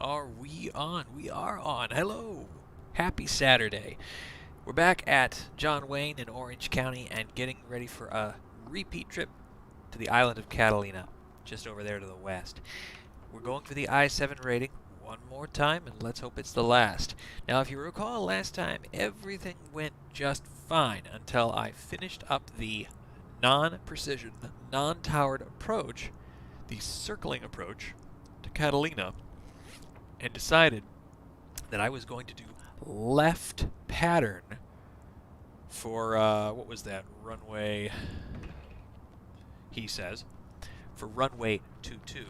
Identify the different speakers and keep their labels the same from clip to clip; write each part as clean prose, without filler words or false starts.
Speaker 1: Are we on? We are on. Hello. Happy Saturday. We're back at John Wayne in Orange County and getting ready for a repeat trip to the island of Catalina, just over there to the west. We're going for the I-7 rating one more time, and let's hope it's the last. Now, if you recall last time, everything went just fine until I finished up the non-precision, non-towered approach, the circling approach to Catalina, and decided that I was going to do left pattern for, what was that, runway, he says, for runway 22.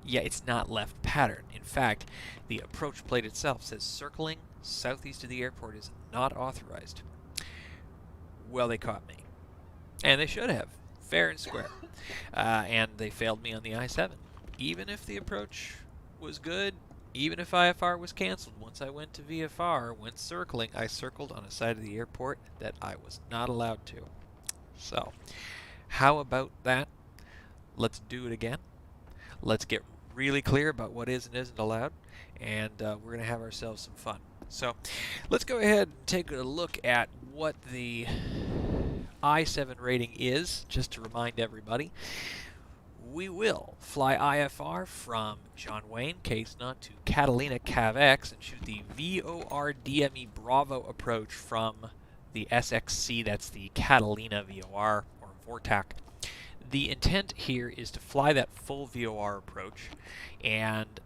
Speaker 1: Yeah, it's not left pattern. In fact, the approach plate itself says circling southeast of the airport is not authorized. Well, they caught me. And they should have. Fair and square. And they failed me on the I-7. Even if the approach was good, even if IFR was canceled, once I went to VFR, went circling, I circled on a side of the airport that I was not allowed to. So, how about that? Let's do it again. Let's get really clear about what is and isn't allowed, and we're going to have ourselves some fun. So, let's go ahead and take a look at what the I-7 rating is, just to remind everybody. We will fly IFR from John Wayne, KSNA, to Catalina, KAVX, and shoot the VOR DME Bravo approach from the SXC, that's the Catalina VOR, or VORTAC. The intent here is to fly that full VOR approach and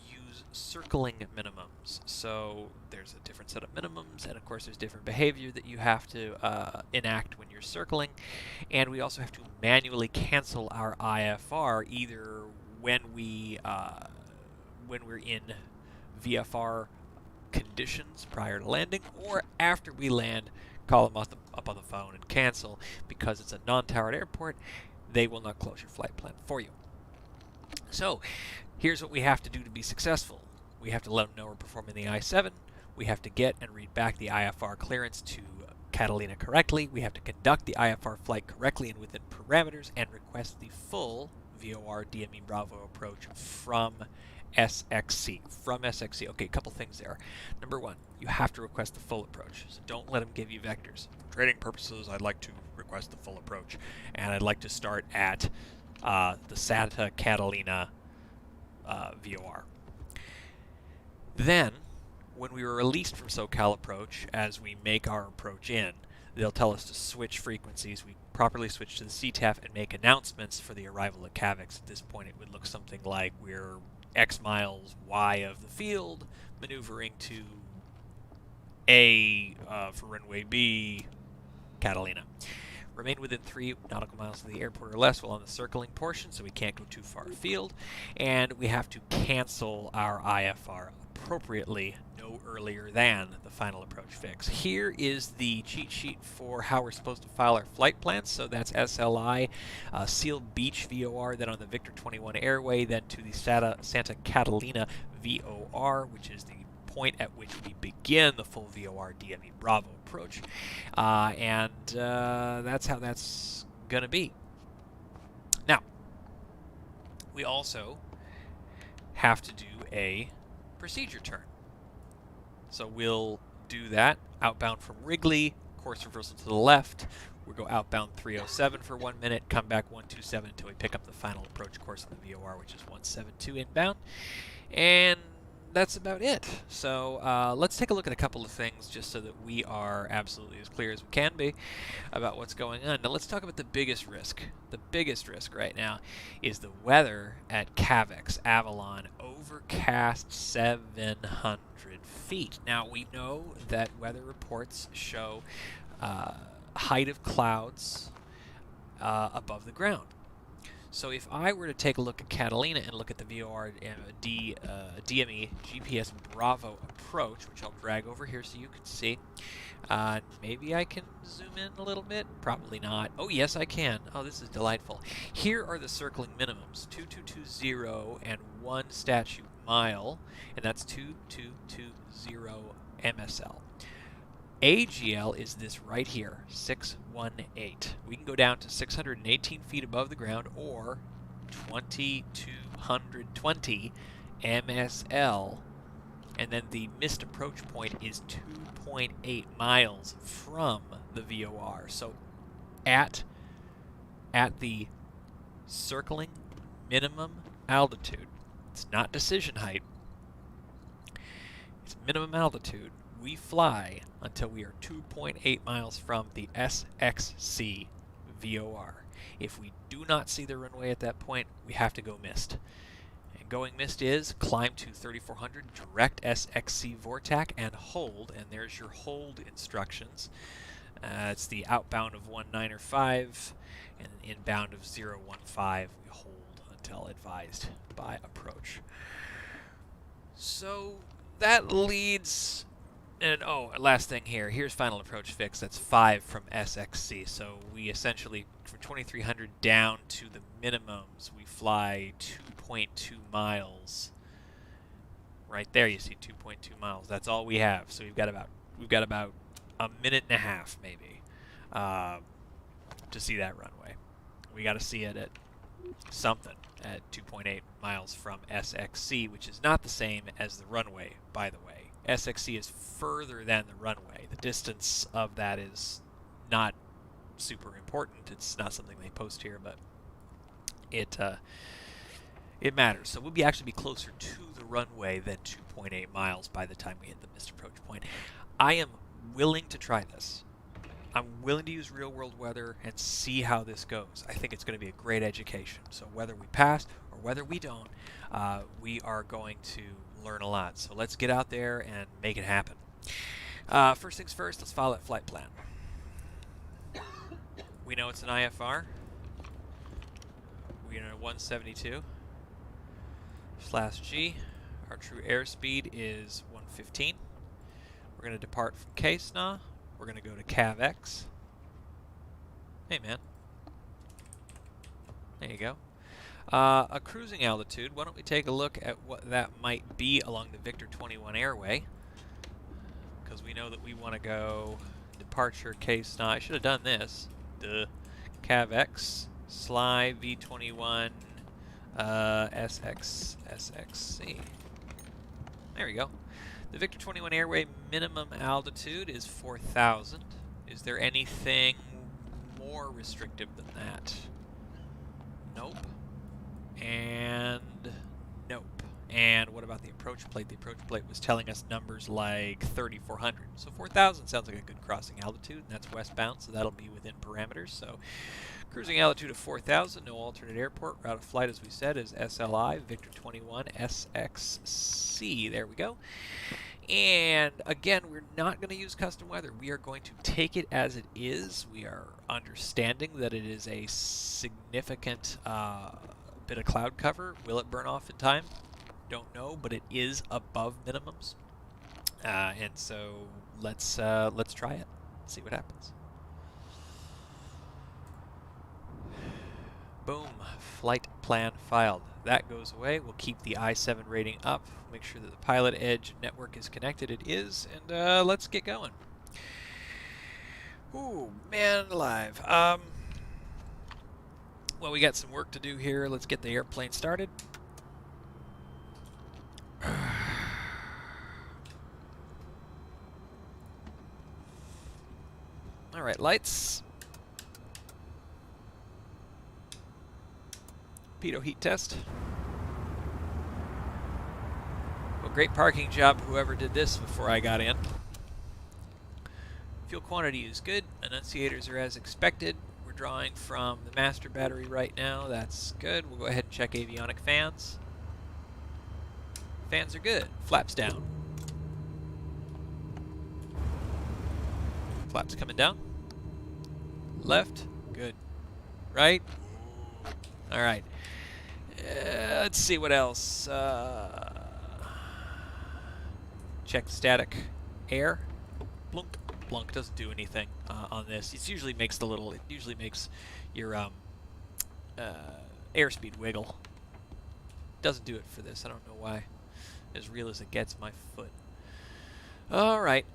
Speaker 1: use circling minimums. So there's a different set of minimums, and of course there's different behavior that you have to enact when you're circling. And we also have to manually cancel our IFR either when we're in VFR conditions prior to landing, or after we land, call them up on the phone and cancel. Because it's a non-towered airport, they will not close your flight plan for you. So, here's what we have to do to be successful. We have to let them know we're performing the I-7. We have to get and read back the IFR clearance to Catalina correctly. We have to conduct the IFR flight correctly and within parameters, and request the full VOR DME Bravo approach from SXC. Okay, a couple things there. Number one, you have to request the full approach. So don't let them give you vectors. For trading purposes, I'd like to request the full approach. And I'd like to start at the Santa Catalina VOR. Then, when we were released from SoCal approach, as we make our approach in, they'll tell us to switch frequencies. We properly switch to the CTAF and make announcements for the arrival at KAVX. At this point, it would look something like we're X miles Y of the field, maneuvering to A for runway B, Catalina. Remain within 3 nautical miles of the airport or less while on the circling portion, so we can't go too far afield. And we have to cancel our IFR appropriately no earlier than the final approach fix. Here is the cheat sheet for how we're supposed to file our flight plans. So that's SLI, Seal Beach VOR, then on the Victor 21 airway, then to the Santa Catalina VOR, which is the point at which we begin the full VOR DME Bravo approach. And that's how that's going to be. Now, we also have to do a procedure turn. So we'll do that outbound from Wrigley, course reversal to the left. We'll go outbound 307 for 1 minute, come back 127 until we pick up the final approach course on the VOR, which is 172 inbound. And that's about it. So let's take a look at a couple of things just so that we are absolutely as clear as we can be about what's going on. Now let's talk about the biggest risk. The biggest risk right now is the weather at KAVX, Avalon, overcast 700 feet. Now we know that weather reports show height of clouds above the ground. So if I were to take a look at Catalina and look at the VOR DME GPS Bravo approach, which I'll drag over here so you can see, maybe I can zoom in a little bit? Probably not. Oh, yes, I can. Oh, this is delightful. Here are the circling minimums, 2220 and 1 statute mile, and that's 2220 MSL. AGL is this right here, 618. We can go down to 618 feet above the ground, or 2220 MSL, and then the missed approach point is 2.8 miles from the VOR. So at the circling minimum altitude, it's not decision height, it's minimum altitude, we fly until we are 2.8 miles from the SXC VOR. If we do not see the runway at that point, we have to go missed. And going missed is climb to 3400, direct SXC VORTAC, and hold. And there's your hold instructions. It's the outbound of 1905 and inbound of 015. We hold until advised by approach. So that leads... And oh, last thing here. Here's final approach fix. That's 5 from SXC. So we essentially, from 2300 down to the minimums, we fly 2.2 miles. Right there, you see 2.2 miles. That's all we have. So we've got about a minute and a half, maybe, to see that runway. We got to see it at something at 2.8 miles from SXC, which is not the same as the runway, by the way. SXC is further than the runway. The distance of that is not super important. It's not something they post here, but it matters. So we'll actually be closer to the runway than 2.8 miles by the time we hit the missed approach point. I am willing to try this. I'm willing to use real-world weather and see how this goes. I think it's going to be a great education. So whether we pass or whether we don't, we are going to learn a lot. So let's get out there and make it happen. First things first, let's follow that flight plan. We know it's an IFR. We are at 172/G. Our true airspeed is 115. We're going to depart from KSNA. We're going to go to KAVX. Hey, man. There you go. A cruising altitude. Why don't we take a look at what that might be along the Victor 21 airway? Because we know that we want to go departure KSNA. I should have done this. Duh. KAVX, SLY, V21, SXC. There we go. The Victor 21 airway minimum altitude is 4,000. Is there anything more restrictive than that? Nope. And nope. And what about the approach plate? The approach plate was telling us numbers like 3,400. So 4,000 sounds like a good crossing altitude, and that's westbound, so that'll be within parameters. So cruising altitude of 4,000, no alternate airport. Route of flight, as we said, is SLI, Victor 21, SXC. There we go. And again, we're not going to use custom weather. We are going to take it as it is. We are understanding that it is a significant bit of cloud cover. Will it burn off in time? Don't know, but it is above minimums. And so let's try it. See what happens. Boom. Flight plan filed. That goes away. We'll keep the I-7 rating up. Make sure that the Pilotedge network is connected. It is. And let's get going. Ooh, man alive. Well, we got some work to do here. Let's get the airplane started. All right, lights. Pitot heat test. Well, great parking job, whoever did this before I got in. Fuel quantity is good. Annunciators are as expected. We're drawing from the master battery right now. That's good. We'll go ahead and check avionic fans. Fans are good. Flaps down. Flaps coming down. Left. Good. Right. All right. Let's see what else. Check static air. Blunk. Blunk doesn't do anything on this. It usually makes the little. It usually makes your airspeed wiggle. Doesn't do it for this. I don't know why. As real as it gets, my foot. All right.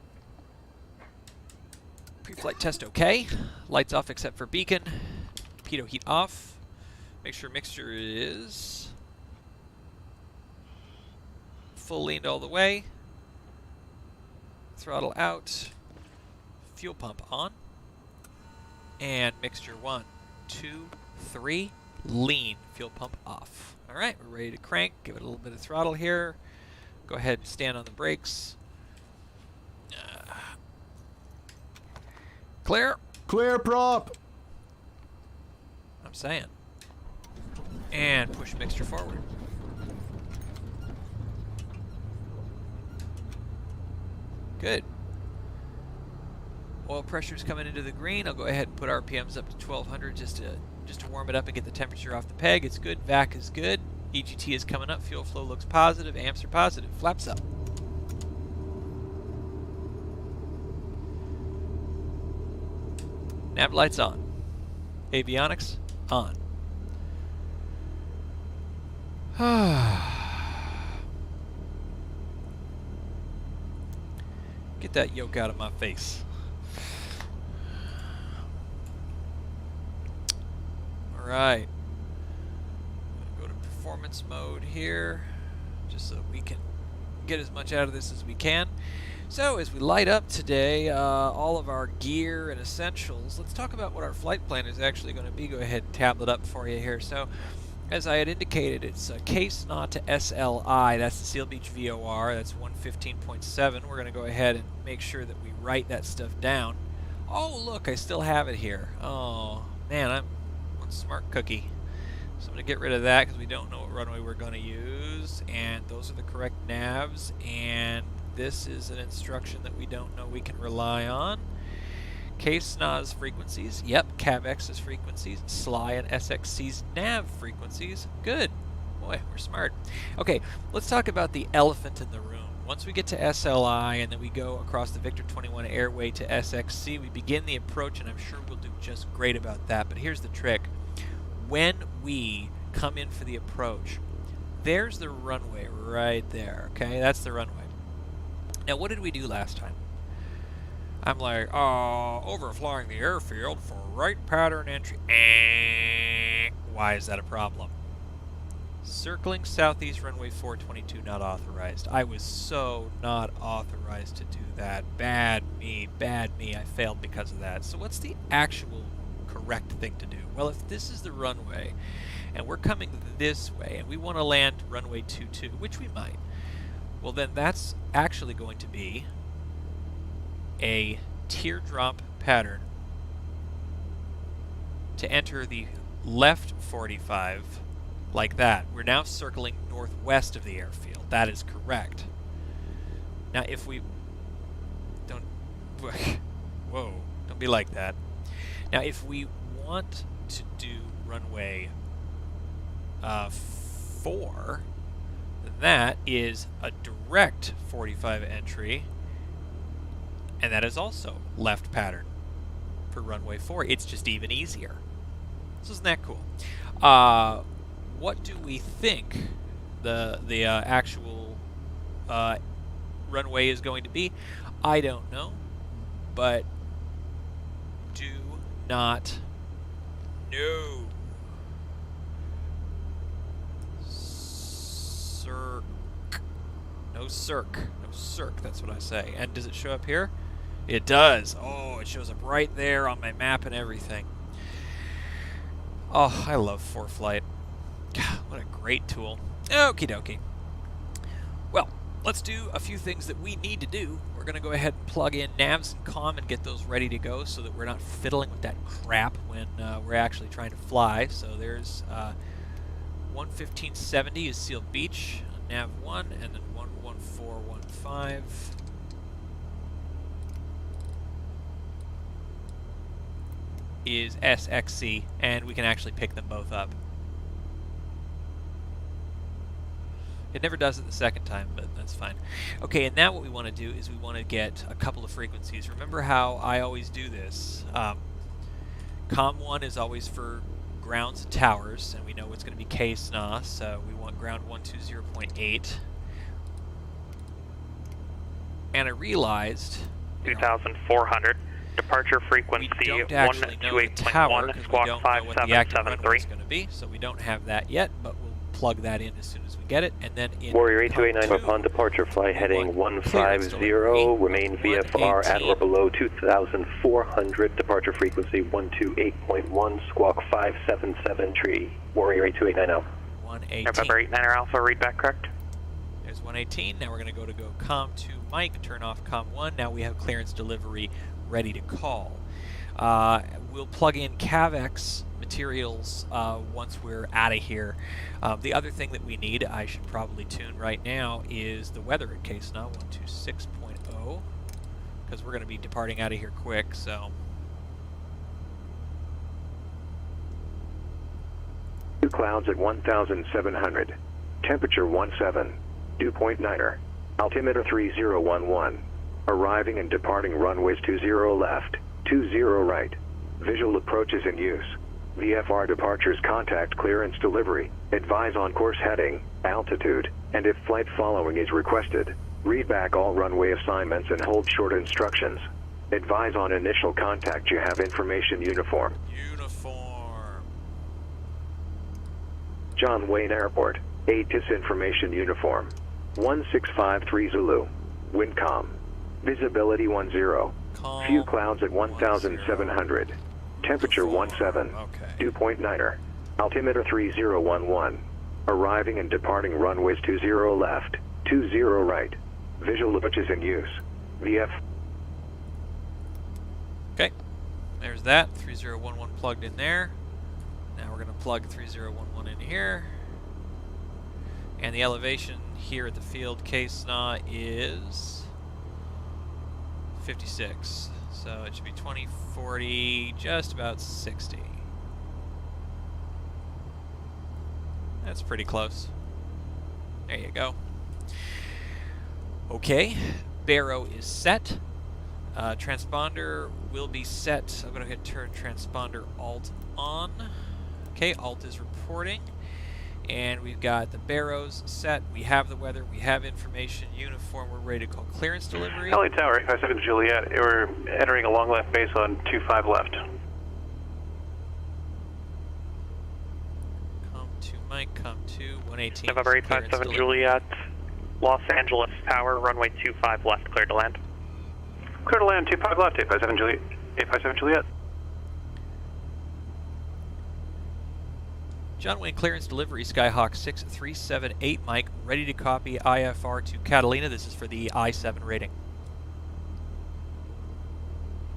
Speaker 1: Pre-flight test okay. Lights off except for beacon. Pitot heat off. Make sure mixture is full leaned all the way. Throttle out. Fuel pump on. And mixture 1, 2, 3. Lean. Fuel pump off. All right, we're ready to crank. Give it a little bit of throttle here. Go ahead and stand on the brakes. Clear.
Speaker 2: Clear prop.
Speaker 1: I'm saying. And push mixture forward. Good. Oil pressure's coming into the green. I'll go ahead and put RPMs up to 1200 just to warm it up and get the temperature off the peg. It's good. VAC is good. EGT is coming up. Fuel flow looks positive. Amps are positive. Flaps up. Nav lights on. Avionics on. Get that yoke out of my face. Alright. I'm going to go to performance mode here, just so we can get as much out of this as we can. So, as we light up today, all of our gear and essentials, let's talk about what our flight plan is actually going to be. Go ahead and tablet up for you here. So, as I had indicated, it's KSNA to SLI. That's the Seal Beach VOR. That's 115.7. We're going to go ahead and make sure that we write that stuff down. Oh, look, I still have it here. Oh, man, I'm one smart cookie. So I'm going to get rid of that because we don't know what runway we're going to use. And those are the correct navs. And this is an instruction that we don't know we can rely on. KSNA's frequencies. Yep, KAVX's frequencies. SLI and SXC's nav frequencies. Good. Boy, we're smart. Okay, let's talk about the elephant in the room. Once we get to SLI and then we go across the Victor 21 airway to SXC, we begin the approach, and I'm sure we'll do just great about that. But here's the trick. When we come in for the approach, there's the runway right there, okay? That's the runway. Now, what did we do last time? I'm like, overflying the airfield for right pattern entry. Why is that a problem? Circling southeast runway 422 not authorized. I was so not authorized to do that. Bad me, bad me. I failed because of that. So what's the actual correct thing to do? Well, if this is the runway and we're coming this way and we want to land runway 22, which we might, well then that's actually going to be a teardrop pattern to enter the left 45 like that. We're now circling northwest of the airfield. That is correct. Now if we don't whoa, don't be like that. Now if we want to do runway 4, then that is a direct 45 entry, and that is also left pattern for runway 4. It's just even easier. So isn't that cool? What do we think the actual runway is going to be? I don't know, but do not know. No circ. No circ, that's what I say. And does it show up here? It does. Oh, it shows up right there on my map and everything. Oh, I love ForeFlight. What a great tool. Okie dokie. Well, let's do a few things that we need to do. We're going to go ahead and plug in navs and comm and get those ready to go so that we're not fiddling with that crap when we're actually trying to fly. So there's 11570 is Seal Beach, nav 1, and then 11415 is SXC, and we can actually pick them both up. It never does it the second time, but that's fine. Okay, and now what we want to do is we want to get a couple of frequencies. Remember how I always do this. COM 1 is always for grounds and towers, and we know it's going to be KSNA, so we want ground 120.8. And I realized
Speaker 3: 2,400. Departure frequency
Speaker 1: we don't actually know the tower because we don't know what the active runway is going to be, so we don't have that yet, but we'll plug that in as soon as we get it, and then in
Speaker 2: Warrior
Speaker 1: COM
Speaker 2: 8289
Speaker 1: 2,
Speaker 2: upon departure, fly heading
Speaker 1: clearance
Speaker 2: 150,
Speaker 1: delivery,
Speaker 2: remain VFR at
Speaker 1: 118.
Speaker 2: or below 2,400, departure frequency 128.1, squawk 577 tree, Warrior 8289.
Speaker 1: 118.
Speaker 3: November 89er Alpha, read back correct.
Speaker 1: There's 118. Now we're going to go COM 2 Mike, turn off COM 1. Now we have clearance delivery ready to call. We'll plug in KAVX materials once we're out of here. The other thing that we need, I should probably tune right now, is the weather at KSNA 126.0, because we're going to be departing out of here quick, so...
Speaker 4: Two clouds at 1,700. Temperature 17. Dew point 9er. Altimeter 3011. Arriving and departing runways 20 left, 20 right. Visual approaches in use. VFR departures contact clearance delivery. Advise on course heading, altitude, and if flight following is requested. Read back all runway assignments and hold short instructions. Advise on initial contact you have information uniform.
Speaker 1: Uniform.
Speaker 4: John Wayne Airport, ATIS information uniform. 1653 Zulu. Windcom. Visibility 10.
Speaker 1: Calm.
Speaker 4: Few clouds at 1,700. Temperature 17.
Speaker 1: Okay.
Speaker 4: Dew point 9er. Altimeter 3011. Arriving and departing runways 20 left, 20 right. Visual approaches in use. VF.
Speaker 1: Okay. There's that. 3011 plugged in there. Now we're going to plug 3011 in here. And the elevation here at the field KSNA is 56. So it should be 20, 40, just about 60. That's pretty close. There you go. Okay, Barrow is set. Transponder will be set. I'm going to hit turn transponder Alt on. Okay, Alt is reporting. And we've got the Barrows set. We have the weather. We have information. Uniform. We're ready to call clearance delivery.
Speaker 5: LA Tower, I-7 Juliet. We're entering a long left base on 25 left.
Speaker 1: COM 2 Mike, COM 2, 118.
Speaker 3: November 857 Juliet, Los Angeles Tower, runway 25 left, clear to land.
Speaker 5: Clear to land, 25 left, 857 Juliet. 857 Juliet.
Speaker 1: John Wayne clearance delivery, Skyhawk 6378 Mike, ready to copy IFR to Catalina. This is for the I-7 rating.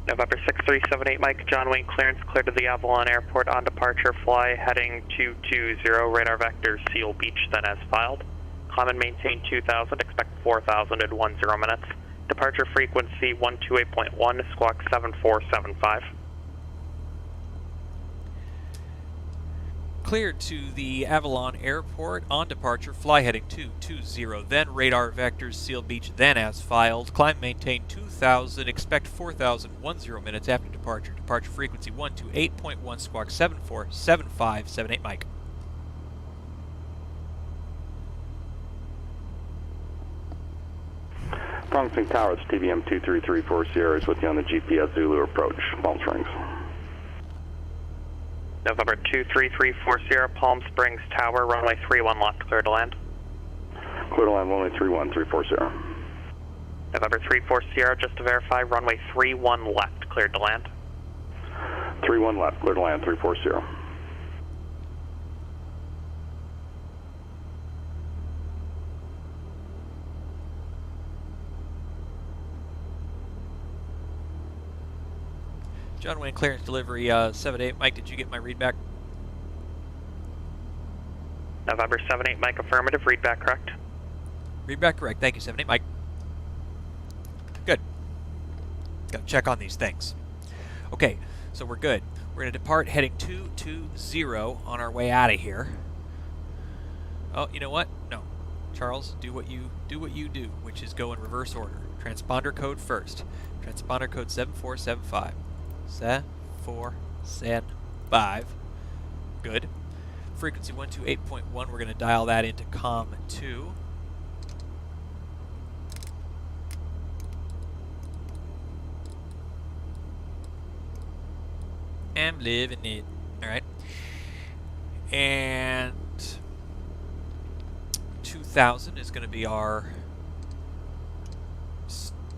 Speaker 3: November 6378 Mike, John Wayne clearance, clear to the Avalon Airport on departure, fly heading 220, radar vectors, Seal Beach, then as filed. Climb and maintain 2000, expect 4000 in 10 minutes. Departure frequency 128.1, squawk 7475.
Speaker 1: Cleared to the Avalon Airport on departure, fly heading 220, then radar vectors, Seal Beach, then as filed. Climb maintain 2000, expect 4000 10 minutes after departure. Departure frequency 128.1, squawk 747578 Mike.
Speaker 6: Promising Tower, it's TBM 2334 Sierra is with you on the GPS Zulu approach. Palm Springs.
Speaker 3: November 2334 Sierra, Palm Springs Tower, runway 31 left, clear to land.
Speaker 6: Clear to land, runway 31340.
Speaker 3: November 34 Sierra, just to verify, runway 31 left, cleared to land.
Speaker 6: 31 left, clear to land, 340.
Speaker 1: John Wayne clearance delivery 78 Mike, did you get my readback?
Speaker 3: November 78 Mike, affirmative, readback correct.
Speaker 1: Readback correct, thank you 78 Mike. Good. Gotta check on these things. Okay, so we're good. We're gonna depart heading 220 on our way out of here. Oh, you know what? No. Charles, do what you do, which is go in reverse order. Transponder code first. Transponder code 7475. 7475. Good. Frequency 128.1, we're going to dial that into COM 2. I'm living it. Alright. And 2,000 is going to be our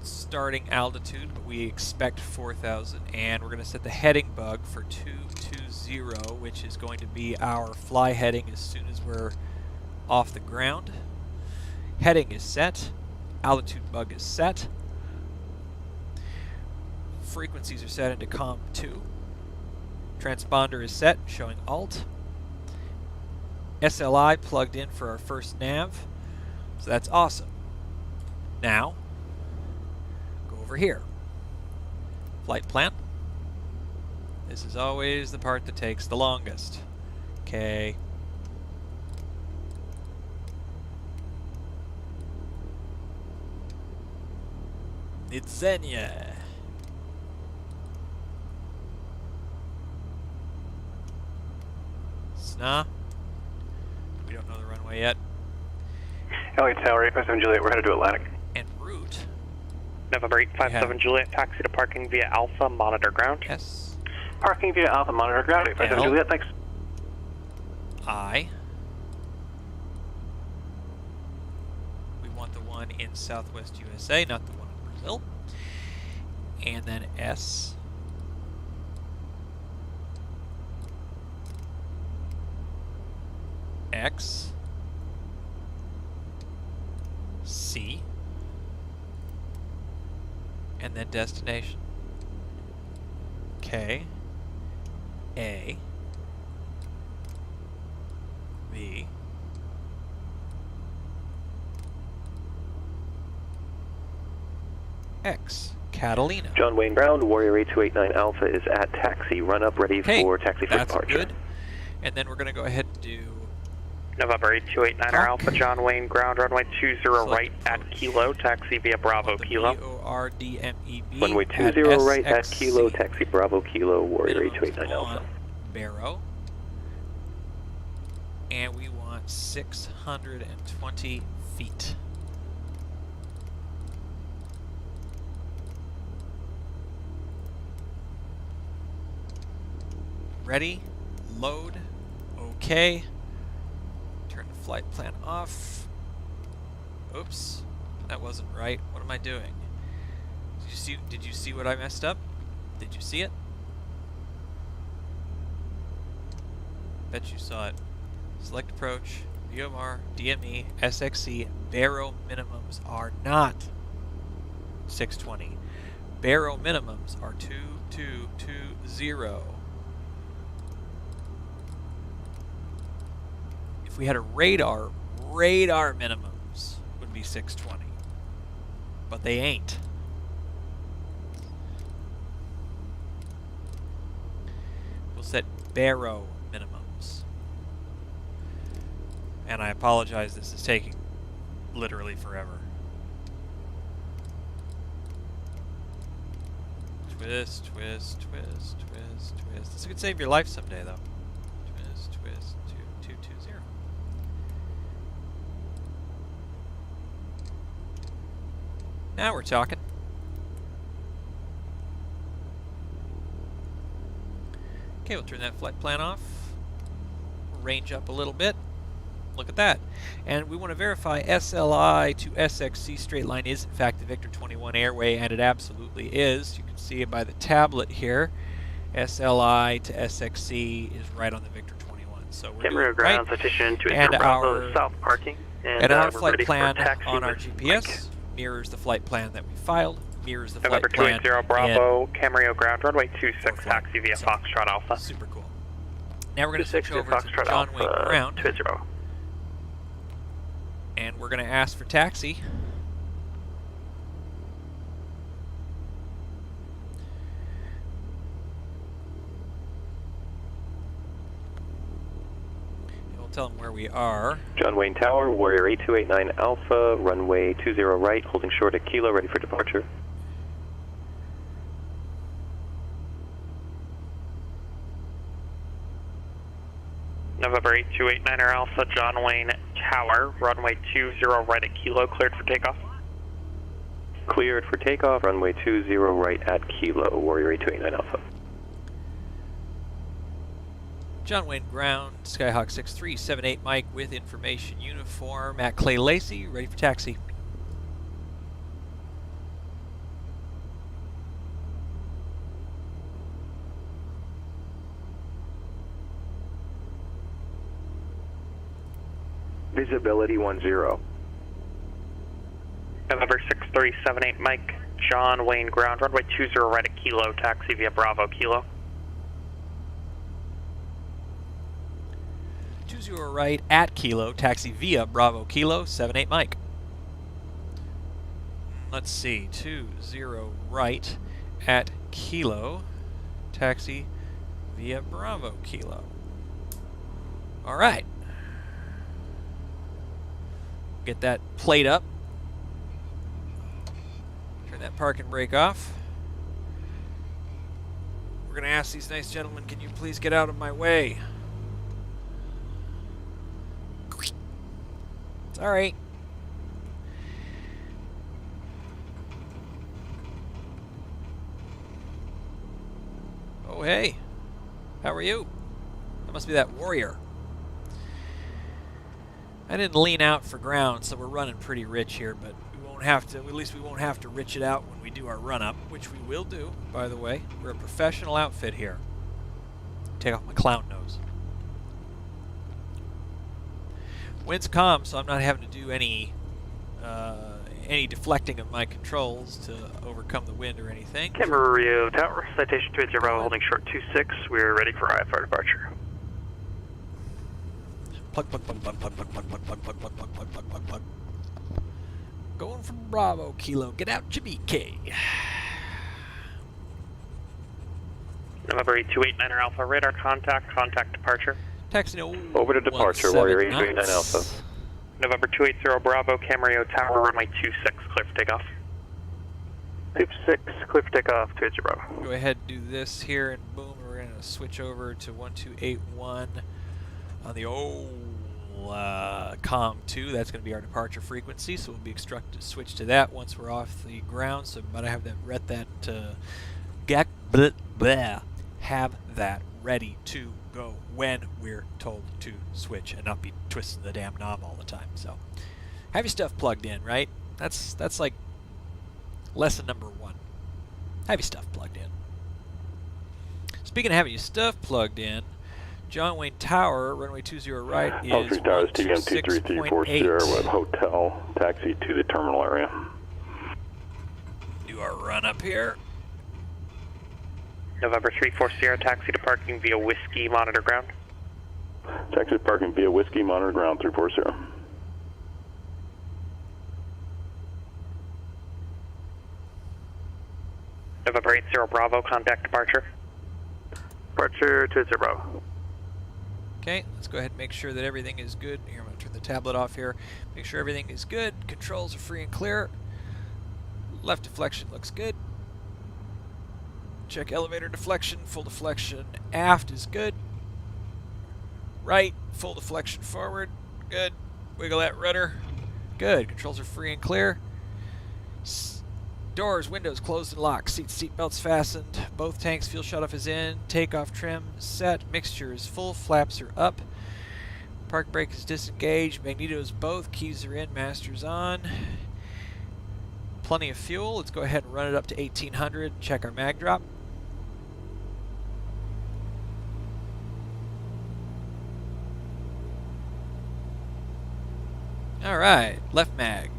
Speaker 1: starting altitude, but we expect 4,000, and we're going to set the heading bug for 220, which is going to be our fly heading as soon as we're off the ground. Heading is set, altitude bug is set, frequencies are set into COM 2, transponder is set, showing alt, SLI plugged in for our first nav, so that's awesome. Now, go over here. Flight plan. This is always the part that takes the longest. Okay. It's Xenia. SNA. We don't know the runway yet.
Speaker 5: Elliott Tower, 857 Juliet, we're headed to Atlantic.
Speaker 1: And route.
Speaker 3: November 857 Juliet, taxi to parking via Alpha, monitor ground.
Speaker 1: S.
Speaker 5: Parking via Alpha, monitor ground, 857
Speaker 1: L.
Speaker 5: Juliet, thanks.
Speaker 1: I. We want the one in Southwest USA, not the one in Brazil. And then S. X. C. And then destination. K. A. B. X. Catalina.
Speaker 2: John Wayne Brown, Warrior 8289 Alpha is at taxi. Run up, ready for taxi for
Speaker 1: that's
Speaker 2: departure.
Speaker 1: good. And then we're going to go ahead and do
Speaker 3: November 8289 Alpha, John Wayne ground, runway 20 right at Kilo, taxi via Bravo Kilo.
Speaker 1: BORDMEB.
Speaker 2: Runway 20 right at Kilo, taxi Bravo Kilo, Warrior 8289 Alpha.
Speaker 1: Barrow. And we want 620 feet. Ready, load, okay. Turn the flight plan off. Oops, that wasn't right. What am I doing? Did you see what I messed up? Did you see it? Bet you saw it. Select approach, VOR, DME, SXC, Barrow minimums are not 620. Barrow minimums are 2220. If we had a radar minimums would be 620. But they ain't. We'll set Barrow minimums. And I apologize, this is taking literally forever. Twist, twist, twist, twist, twist. This could save your life someday, though. Twist, twist, 2220. Now we're talking. Okay, we'll turn that flight plan off. Range up a little bit. Look at that. And we want to verify SLI to SXC straight line is in fact the Victor 21 airway, and it absolutely is. You can see it by the tablet here. SLI to SXC is right on the Victor 21. So we're doing
Speaker 3: ground,
Speaker 1: right.
Speaker 3: citation to
Speaker 1: And
Speaker 3: Bravo south parking.
Speaker 1: And our flight plan on our GPS mirrors the flight plan that we filed, mirrors the
Speaker 3: November
Speaker 1: flight plan
Speaker 3: 280 Bravo, Camarillo ground, runway 26, taxi via Foxtrot Alpha.
Speaker 1: Super cool. Now we're going to switch over to John Wayne ground.
Speaker 3: 20.
Speaker 1: And we're going to ask for taxi. And we'll tell them where we are.
Speaker 2: John Wayne Tower, Warrior 8289 Alpha, runway 20 right, holding short at Kilo, ready for departure.
Speaker 3: November 8289 Alpha, John Wayne Tower, runway 20 right at Kilo, cleared for takeoff.
Speaker 2: Cleared for takeoff, runway 20 right at Kilo, Warrior 8289 Alpha.
Speaker 1: John Wayne ground, Skyhawk 6378 Mike with information uniform at Clay Lacey, ready for taxi.
Speaker 4: Visibility 10.
Speaker 3: November 6378 Mike, John Wayne ground, runway 20 right at Kilo, taxi via Bravo Kilo.
Speaker 1: 20 right at Kilo, taxi via Bravo Kilo, 78 Mike. Let's see, 20 right at Kilo, taxi via Bravo Kilo. All right. Get that plate up. Turn that parking brake off. We're going to ask these nice gentlemen, can you please get out of my way? Sorry. Oh, hey. How are you? That must be that warrior. I didn't lean out for ground, so we're running pretty rich here, but we won't have to, at least we won't have to rich it out when we do our run-up, which we will do, by the way. We're a professional outfit here. Take off my clown nose. Wind's calm, so I'm not having to do any deflecting of my controls to overcome the wind or anything.
Speaker 3: Camarillo Tower, citation 20 holding short 26. We're ready for IFR departure.
Speaker 1: Plug, plug, plug, plug, plug, plug, plug, plug, plug, plug, plug, plug, plug, plug, plug. Going from Bravo Kilo. Get out, BK.
Speaker 3: November 8289 Alpha radar contact departure.
Speaker 1: Taxi no.
Speaker 2: Over to departure, Warrior 8289 Alpha.
Speaker 3: November 280 Bravo, Camarillo Tower, runway 26, clear for takeoff. 26, clear for takeoff, 280 Bravo.
Speaker 1: Go ahead and do this here, and boom, we're going to switch over to 1281 on the old COM 2. That's going to be our departure frequency, so we'll be instructed to switch to that once we're off the ground. So might have that ready to go when we're told to switch, and not be twisting the damn knob all the time. So have your stuff plugged in, right? That's like lesson number 1. Have your stuff plugged in. Speaking of having your stuff plugged in, John Wayne Tower, runway 20 right is
Speaker 6: Towers, TBM 23340 with hotel, taxi to the terminal area.
Speaker 1: Do our run up here.
Speaker 3: November 34 taxi to parking via Whiskey, monitor ground.
Speaker 6: Taxi to parking via Whiskey, monitor ground 340.
Speaker 3: November 80 Bravo, contact departure. Departure 20 Bravo.
Speaker 1: Okay, let's go ahead and make sure that everything is good. Here, I'm going to turn the tablet off here. Make sure everything is good. Controls are free and clear. Left deflection looks good. Check elevator deflection. Full deflection aft is good. Right, full deflection forward. Good. Wiggle that rudder. Good. Controls are free and clear. Doors, windows closed and locked. Seat belts fastened. Both tanks, fuel shutoff is in. Takeoff trim set. Mixture is full. Flaps are up. Park brake is disengaged. Magnetos both. Keys are in. Master's on. Plenty of fuel. Let's go ahead and run it up to 1800. Check our mag drop. All right, left mag.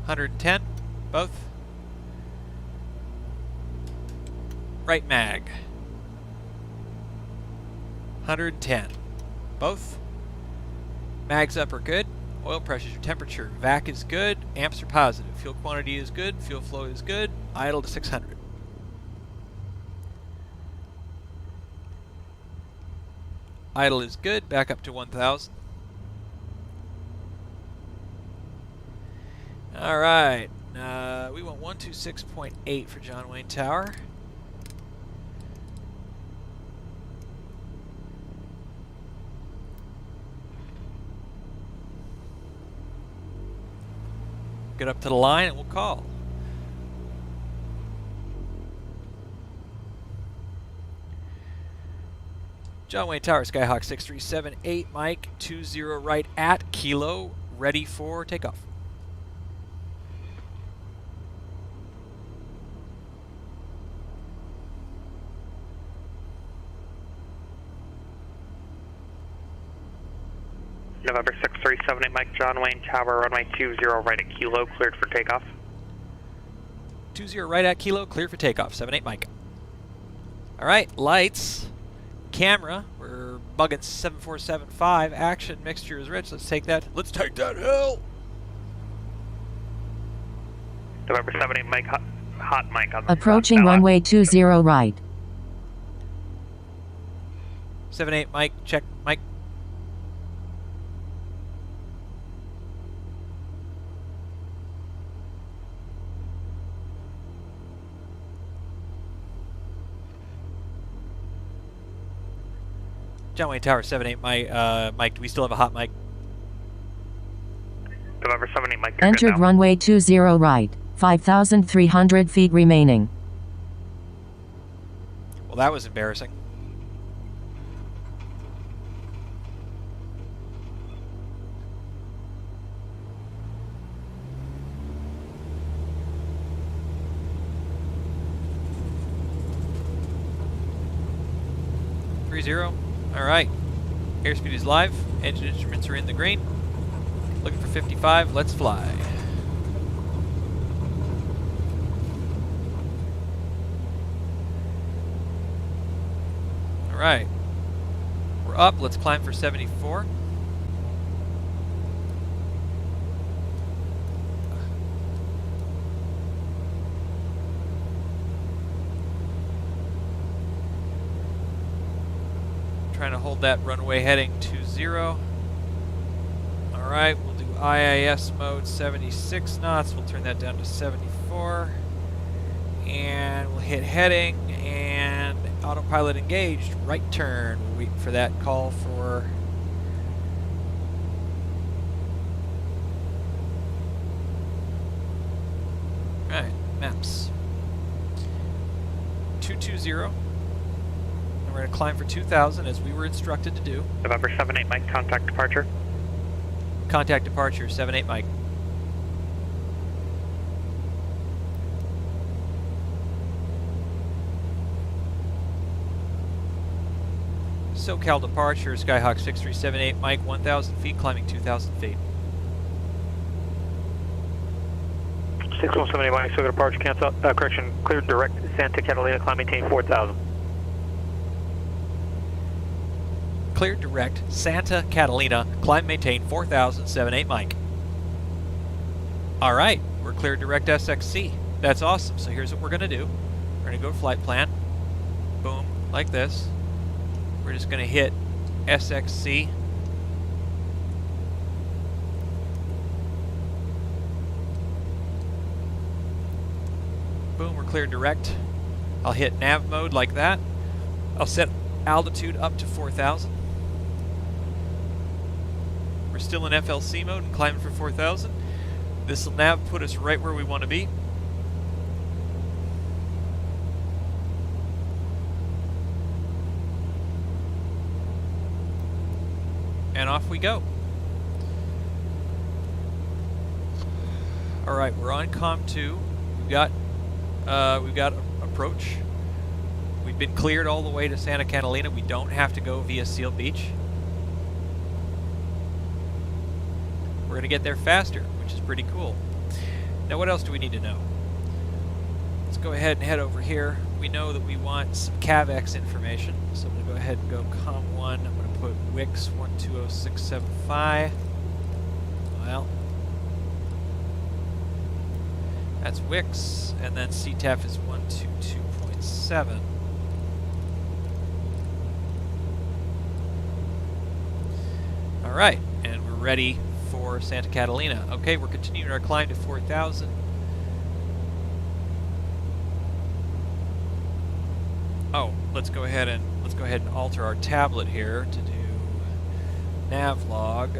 Speaker 1: 110, both. Right mag. 110, both. Mags up are good. Oil pressure, temperature, vac is good. Amps are positive. Fuel quantity is good. Fuel flow is good. Idle to 600. Idle is good. Back up to 1000. All right. We want 126.8 for John Wayne Tower. Get up to the line and we'll call. John Wayne Tower, Skyhawk 6378, Mike, 20 right at Kilo, ready for takeoff.
Speaker 3: November 6378 Mike, John Wayne Tower, runway 20 right at Kilo, cleared for takeoff.
Speaker 1: 20 right at Kilo, cleared for takeoff, 78 Mike. All right, lights, camera, we're bugging 7475, action, mixture is rich, let's take that hill!
Speaker 3: November 78 Mike, hot Mike on the
Speaker 7: Approaching
Speaker 3: front,
Speaker 7: runway 20 right.
Speaker 1: 78 Mike, check, Mike. John Wayne Tower, 78 Mike, do we still have a hot mic?
Speaker 3: November 78 Mike, you're
Speaker 7: Entered
Speaker 3: good now.
Speaker 7: runway 20 right. 5,300 feet remaining.
Speaker 1: Well, that was embarrassing. All right, airspeed is live, engine instruments are in the green, looking for 55, let's fly. All right, we're up, let's climb for 74. Trying to hold that runway heading 20. All right, we'll do IIS mode 76 knots. We'll turn that down to 74. And we'll hit heading and autopilot engaged. Right turn. We're waiting for that call for... All right, maps. 220. We're going to climb for 2,000 as we were instructed to do.
Speaker 3: November 78 Mike, contact departure.
Speaker 1: Contact departure, 78 Mike. SoCal departure, Skyhawk 6378 Mike, 1,000 feet, climbing 2,000 feet.
Speaker 3: 6178 Mike, SoCal departure, cancel, correction, cleared direct Santa Catalina, climb maintain 4,000.
Speaker 1: Cleared direct, Santa Catalina, climb maintain 4,000, 78 Mike. Alright, we're cleared direct SXC. That's awesome. So here's what we're going to do. We're going to go to flight plan. Boom, like this. We're just going to hit SXC. Boom, we're cleared direct. I'll hit nav mode like that. I'll set altitude up to 4,000. We're still in FLC mode and climbing for 4,000. This will nav put us right where we want to be. And off we go. All right, we're on COM 2. We've got approach. We've been cleared all the way to Santa Catalina. We don't have to go via Seal Beach. We're going to get there faster, which is pretty cool. Now, what else do we need to know? Let's go ahead and head over here. We know that we want some KAVX information, so I'm going to go ahead and go COM1. I'm going to put WIX 120675. Well, that's WIX, and then CTAF is 122.7. All right, and we're ready for Santa Catalina. Okay, we're continuing our climb to 4,000. Oh, let's go ahead and alter our tablet here to do nav log.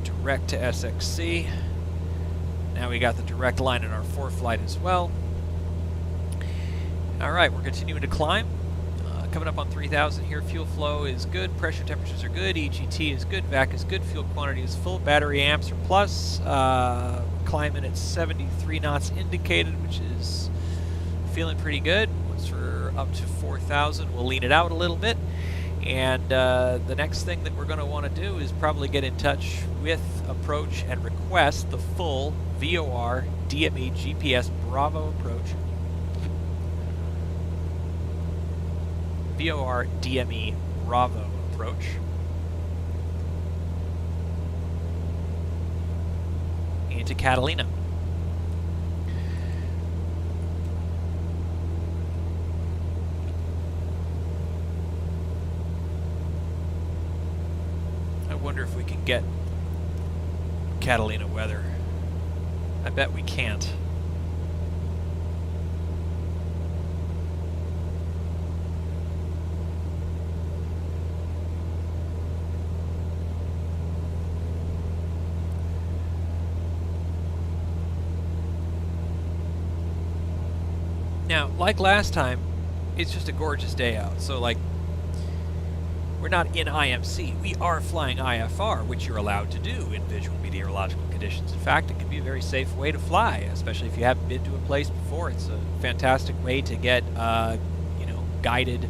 Speaker 1: Direct to SXC. Now we got the direct line in our 4 flight as well. Alright, we're continuing to climb. Coming up on 3,000 here. Fuel flow is good, pressure temperatures are good, EGT is good, VAC is good, fuel quantity is full, battery amps are plus. Climbing at 73 knots indicated, which is feeling pretty good. Once we're up to 4,000, we'll lean it out a little bit. And the next thing that we're going to want to do is probably get in touch with approach and request the full VOR DME GPS Bravo approach. VOR DME Bravo approach into Catalina. I wonder if we can get Catalina weather. I bet we can't. Now, like last time, it's just a gorgeous day out. So, like, we're not in IMC. We are flying IFR, which you're allowed to do in visual meteorological conditions. In fact, it can be a very safe way to fly, especially if you haven't been to a place before. It's a fantastic way to get, you know, guided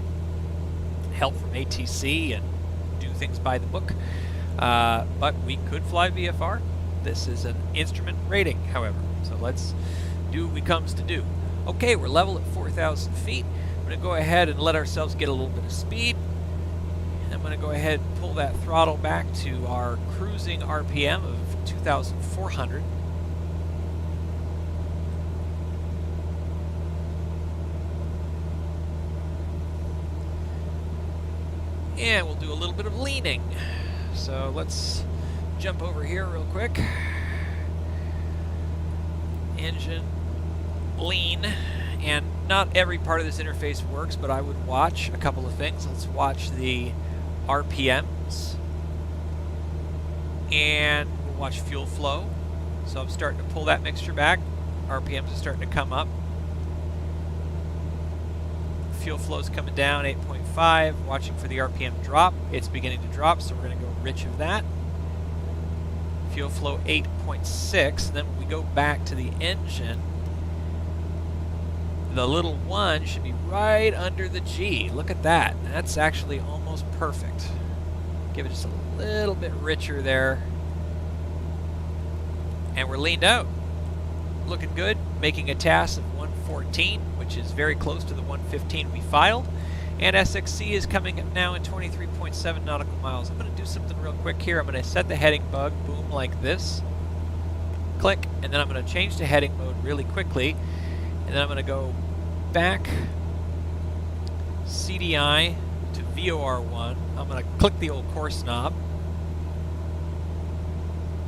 Speaker 1: help from ATC and do things by the book. But we could fly VFR. This is an instrument rating, however. So let's do what we comes to do. Okay, we're level at 4,000 feet. I'm going to go ahead and let ourselves get a little bit of speed. I'm going to go ahead and pull that throttle back to our cruising RPM of 2,400. And we'll do a little bit of leaning. So let's jump over here real quick. Engine. Lean, and not every part of this interface works, but I would watch a couple of things. Let's watch the RPMs, and we'll watch fuel flow. So I'm starting to pull that mixture back. RPMs are starting to come up. Fuel flow is coming down, 8.5. Watching for the RPM drop. It's beginning to drop, so we're going to go rich of that. Fuel flow 8.6. Then when we go back to the engine, the little one should be right under the G. Look at that. That's actually almost perfect. Give it just a little bit richer there. And we're leaned out. Looking good. Making a TAS of 114, which is very close to the 115 we filed. And SXC is coming up now in 23.7 nautical miles. I'm going to do something real quick here. I'm going to set the heading bug, boom, like this. Click, and then I'm going to change to heading mode really quickly. And then I'm going to go back CDI to VOR1. I'm going to click the old course knob.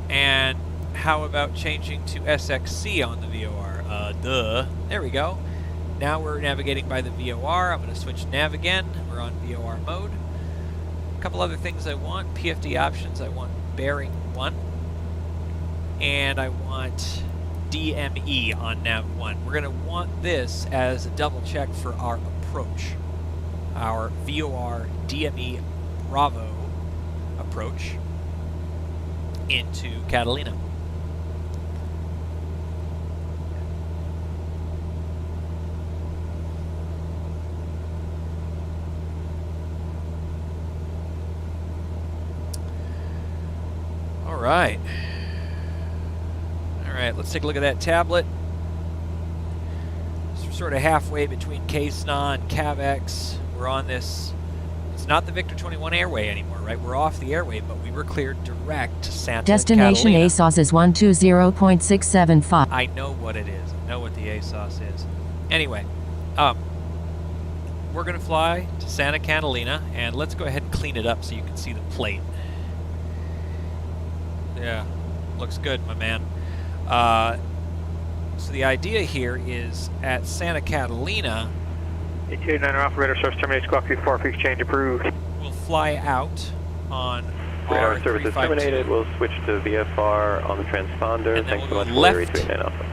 Speaker 1: And how about changing to SXC on the VOR? There we go. Now we're navigating by the VOR. I'm going to switch nav again. We're on VOR mode. A couple other things I want. PFD options. I want bearing 1. And I want DME on nav 1. We're going to want this as a double check for our approach. Our VOR DME Bravo approach into Catalina. All right. Alright, let's take a look at that tablet. So we're sort of halfway between KSNA and KAVX. We're on this, it's not the Victor 21 airway anymore, right? We're off the airway, but we were cleared direct to Santa
Speaker 7: Destination
Speaker 1: Catalina.
Speaker 7: ASOS is 120.675.
Speaker 1: I know what it is. I know what the ASOS is. Anyway, we're going to fly to Santa Catalina, and let's go ahead and clean it up so you can see the plate. Yeah, looks good, my man. So the idea here is at Santa Catalina,
Speaker 3: 829 operator source terminates squawk 4 peaks change approved.
Speaker 1: We'll fly out on
Speaker 2: Radar service is terminated. We'll switch to VFR on the transponder.
Speaker 1: And then
Speaker 2: Thanks
Speaker 1: we'll
Speaker 2: so
Speaker 1: go
Speaker 2: much
Speaker 1: left.
Speaker 2: for 329 Alpha.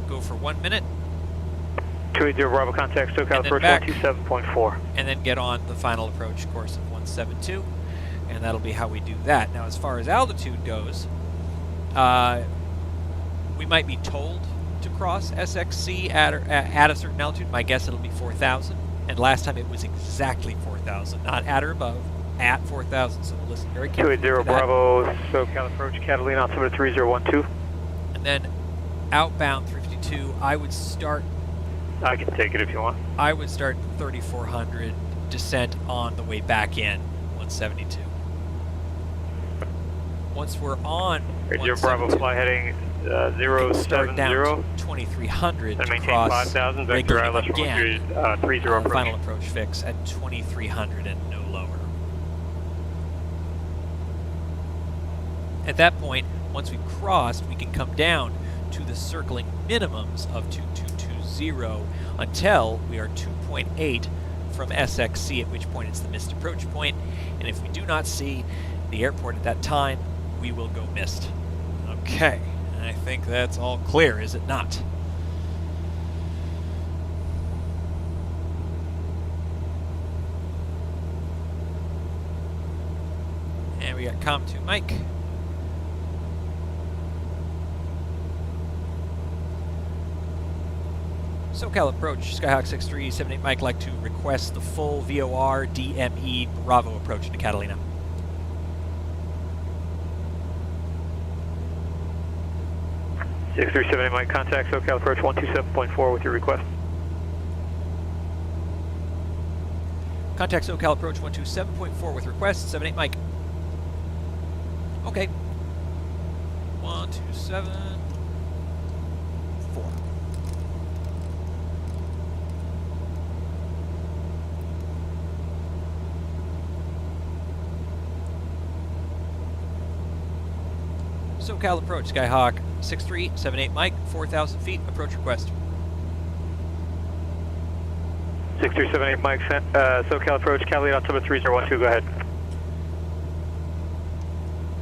Speaker 1: Go for 1 minute.
Speaker 3: 280 Bravo, contact SoCal approach 127.4.
Speaker 1: And then get on the final approach course of 172, and that'll be how we do that. Now, as far as altitude goes, we might be told to cross SXC at a certain altitude. My guess it'll be 4,000, and last time it was exactly 4,000, not at or above, at 4,000, so we'll listen very carefully.
Speaker 3: 280 Bravo, SoCal approach, Catalina, altimeter 3012.
Speaker 1: And then outbound 352, I would start...
Speaker 3: I can take it if you want.
Speaker 1: I would start 3,400 descent on the way back in 172. Once we're on
Speaker 3: 172, Bravo, fly heading 070.
Speaker 1: Start down to 2,300 to
Speaker 3: maintain
Speaker 1: cross
Speaker 3: 5,000, vector
Speaker 1: regularly again.
Speaker 3: 30 approach.
Speaker 1: Final approach fix at 2,300 and no lower. At that point, once we've crossed, we can come down to the circling minimums of 2220 until we are 2.8 from SXC, at which point it's the missed approach point. And if we do not see the airport at that time, we will go missed. Okay, I think that's all clear, is it not? And we got COM2 Mike. SoCal approach, Skyhawk 6378 Mike, like to request the full VOR DME Bravo approach into Catalina.
Speaker 3: Six 378 Mike, contact SoCal approach 127.4 with your request.
Speaker 1: Contact SoCal approach 127.4 with request, 78 Mike. Okay. 127.4. SoCal approach, Skyhawk 6378 Mike, 4,000 feet, approach request.
Speaker 3: 6378 Mike, SoCal approach, Catalina, altimeter 3012, go ahead.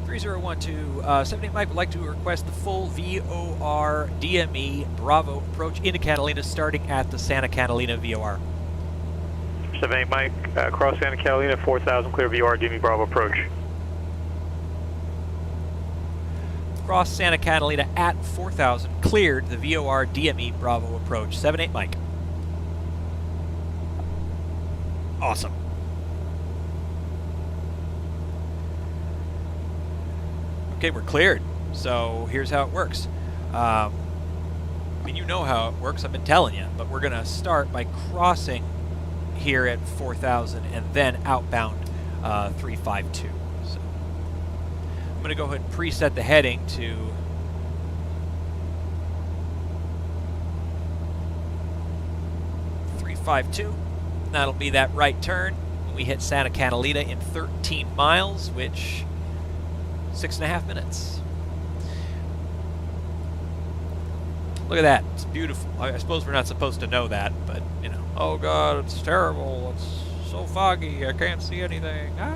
Speaker 1: 3012, 78 Mike would like to request the full VOR DME Bravo approach into Catalina, starting at the Santa Catalina VOR.
Speaker 3: 78 Mike, cross Santa Catalina, 4,000, clear VOR DME Bravo approach.
Speaker 1: Cross Santa Catalina at 4,000, cleared the VOR DME Bravo approach. 78 Mike. Awesome. Okay, we're cleared. So here's how it works. I mean, you know how it works. I've been telling you, but we're going to start by crossing here at 4,000 and then outbound 352. So I'm going to go ahead and preset the heading to 352. That'll be that right turn when we hit Santa Catalina in 13 miles, which 6.5 minutes. Look at that. It's beautiful. I suppose we're not supposed to know that, but, you know. Oh, God, it's terrible. It's so foggy. I can't see anything. Ah.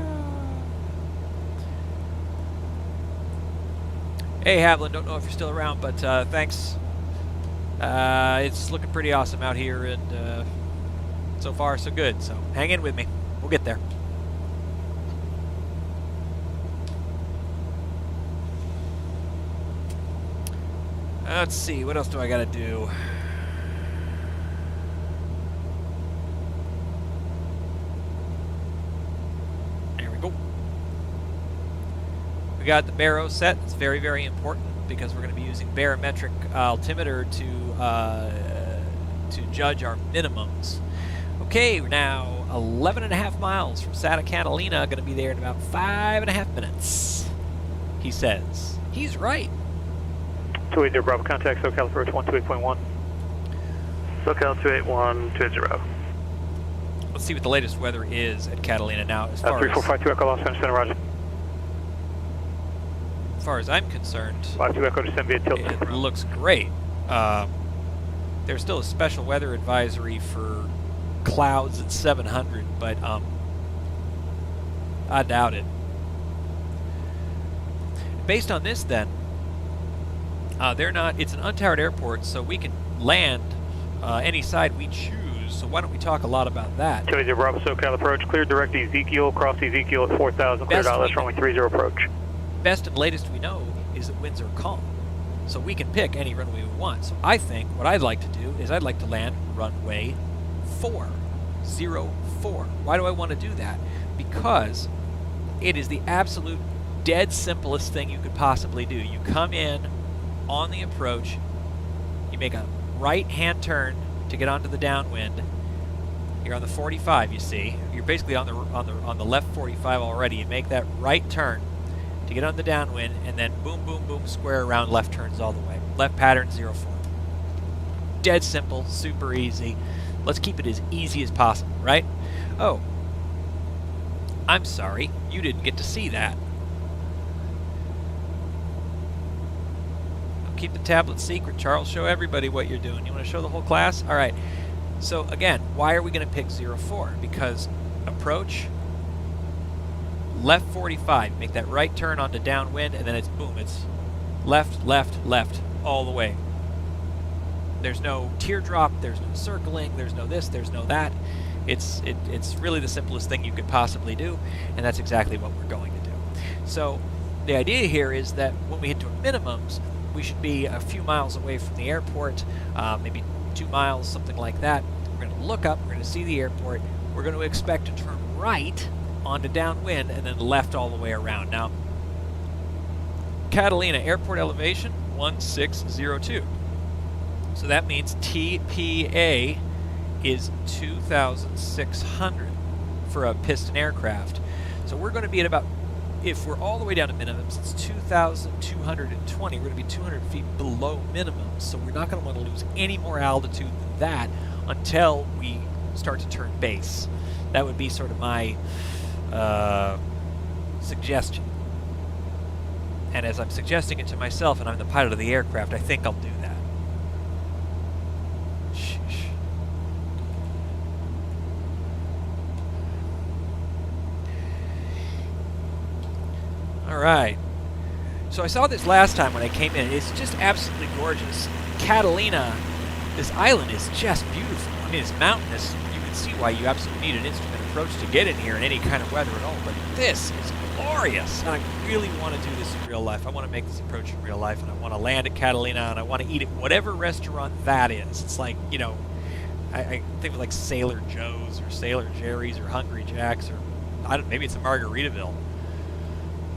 Speaker 1: Hey, Havlin. Don't know if you're still around, but thanks. It's looking pretty awesome out here, and so far, so good. So hang in with me. We'll get there. Let's see, what else do I gotta do? There we go. We got the baro set. It's very, very important because we're going to be using barometric altimeter to judge our minimums. Okay, we're now 11.5 miles from Santa Catalina. Going to be there in about 5.5 minutes. He says. He's right.
Speaker 3: 280 Bravo, contact SoCal approach 128.1. SoCal 28120.
Speaker 1: Let's see what the latest weather is at Catalina now. As far
Speaker 3: 3452 Echo Los Angeles Center, roger.
Speaker 1: As far as I'm concerned,
Speaker 3: 52 Echo descend via tilt.
Speaker 1: it looks great. There's still a special weather advisory for clouds at 700, but I doubt it. Based on this, then, it's an untowered airport, so we can land any side we choose. So why don't we talk a lot about that?
Speaker 5: 20 Bravo SoCal approach, clear direct Ezekiel, cross Ezekiel at 4,000, clear ILS runway 30 approach.
Speaker 1: Best and latest we know is that winds are calm. So we can pick any runway we want. So I think what I'd like to do is I'd like to land runway 404. Why do I want to do that? Because it is the absolute dead simplest thing you could possibly do. You come in on the approach, you make a right-hand turn to get onto the downwind. You're on the 45, you see. You're basically on the left 45 already. You make that right turn to get on the downwind, and then boom, boom, boom, square around, left turns all the way. Left pattern 04. Dead simple, super easy. Let's keep it as easy as possible, right? Oh, I'm sorry, you didn't get to see that. Keep the tablet secret, Charles. Show everybody what you're doing. You want to show the whole class? All right. So again, why are we going to pick 04? Because approach, left 45, make that right turn onto downwind, and then it's boom, it's left, left, left, all the way. There's no teardrop, there's no circling, there's no this, there's no that. It's really the simplest thing you could possibly do, and that's exactly what we're going to do. So the idea here is that when we hit to minimums, we should be a few miles away from the airport, maybe 2 miles, something like that. We're going to look up, we're going to see the airport, we're going to expect to turn right onto downwind and then left all the way around. Now, Catalina airport elevation 1602. So that means TPA is 2,600 for a piston aircraft. So we're going to be at about, if we're all the way down to minimums, it's 2,220. We're going to be 200 feet below minimums, so we're not going to want to lose any more altitude than that until we start to turn base. That would be sort of my suggestion. And as I'm suggesting it to myself and I'm the pilot of the aircraft, I think I'll do that. Sheesh. All right. So I saw this last time when I came in. It's just absolutely gorgeous. Catalina, this island is just beautiful. I mean, it's mountainous. You can see why you absolutely need an instrument approach to get in here in any kind of weather at all. But this is glorious. And I really want to do this in real life. I want to make this approach in real life. And I want to land at Catalina. And I want to eat at whatever restaurant that is. It's like, you know, I think of like Sailor Joe's or Sailor Jerry's or Hungry Jack's. Or maybe it's a Margaritaville.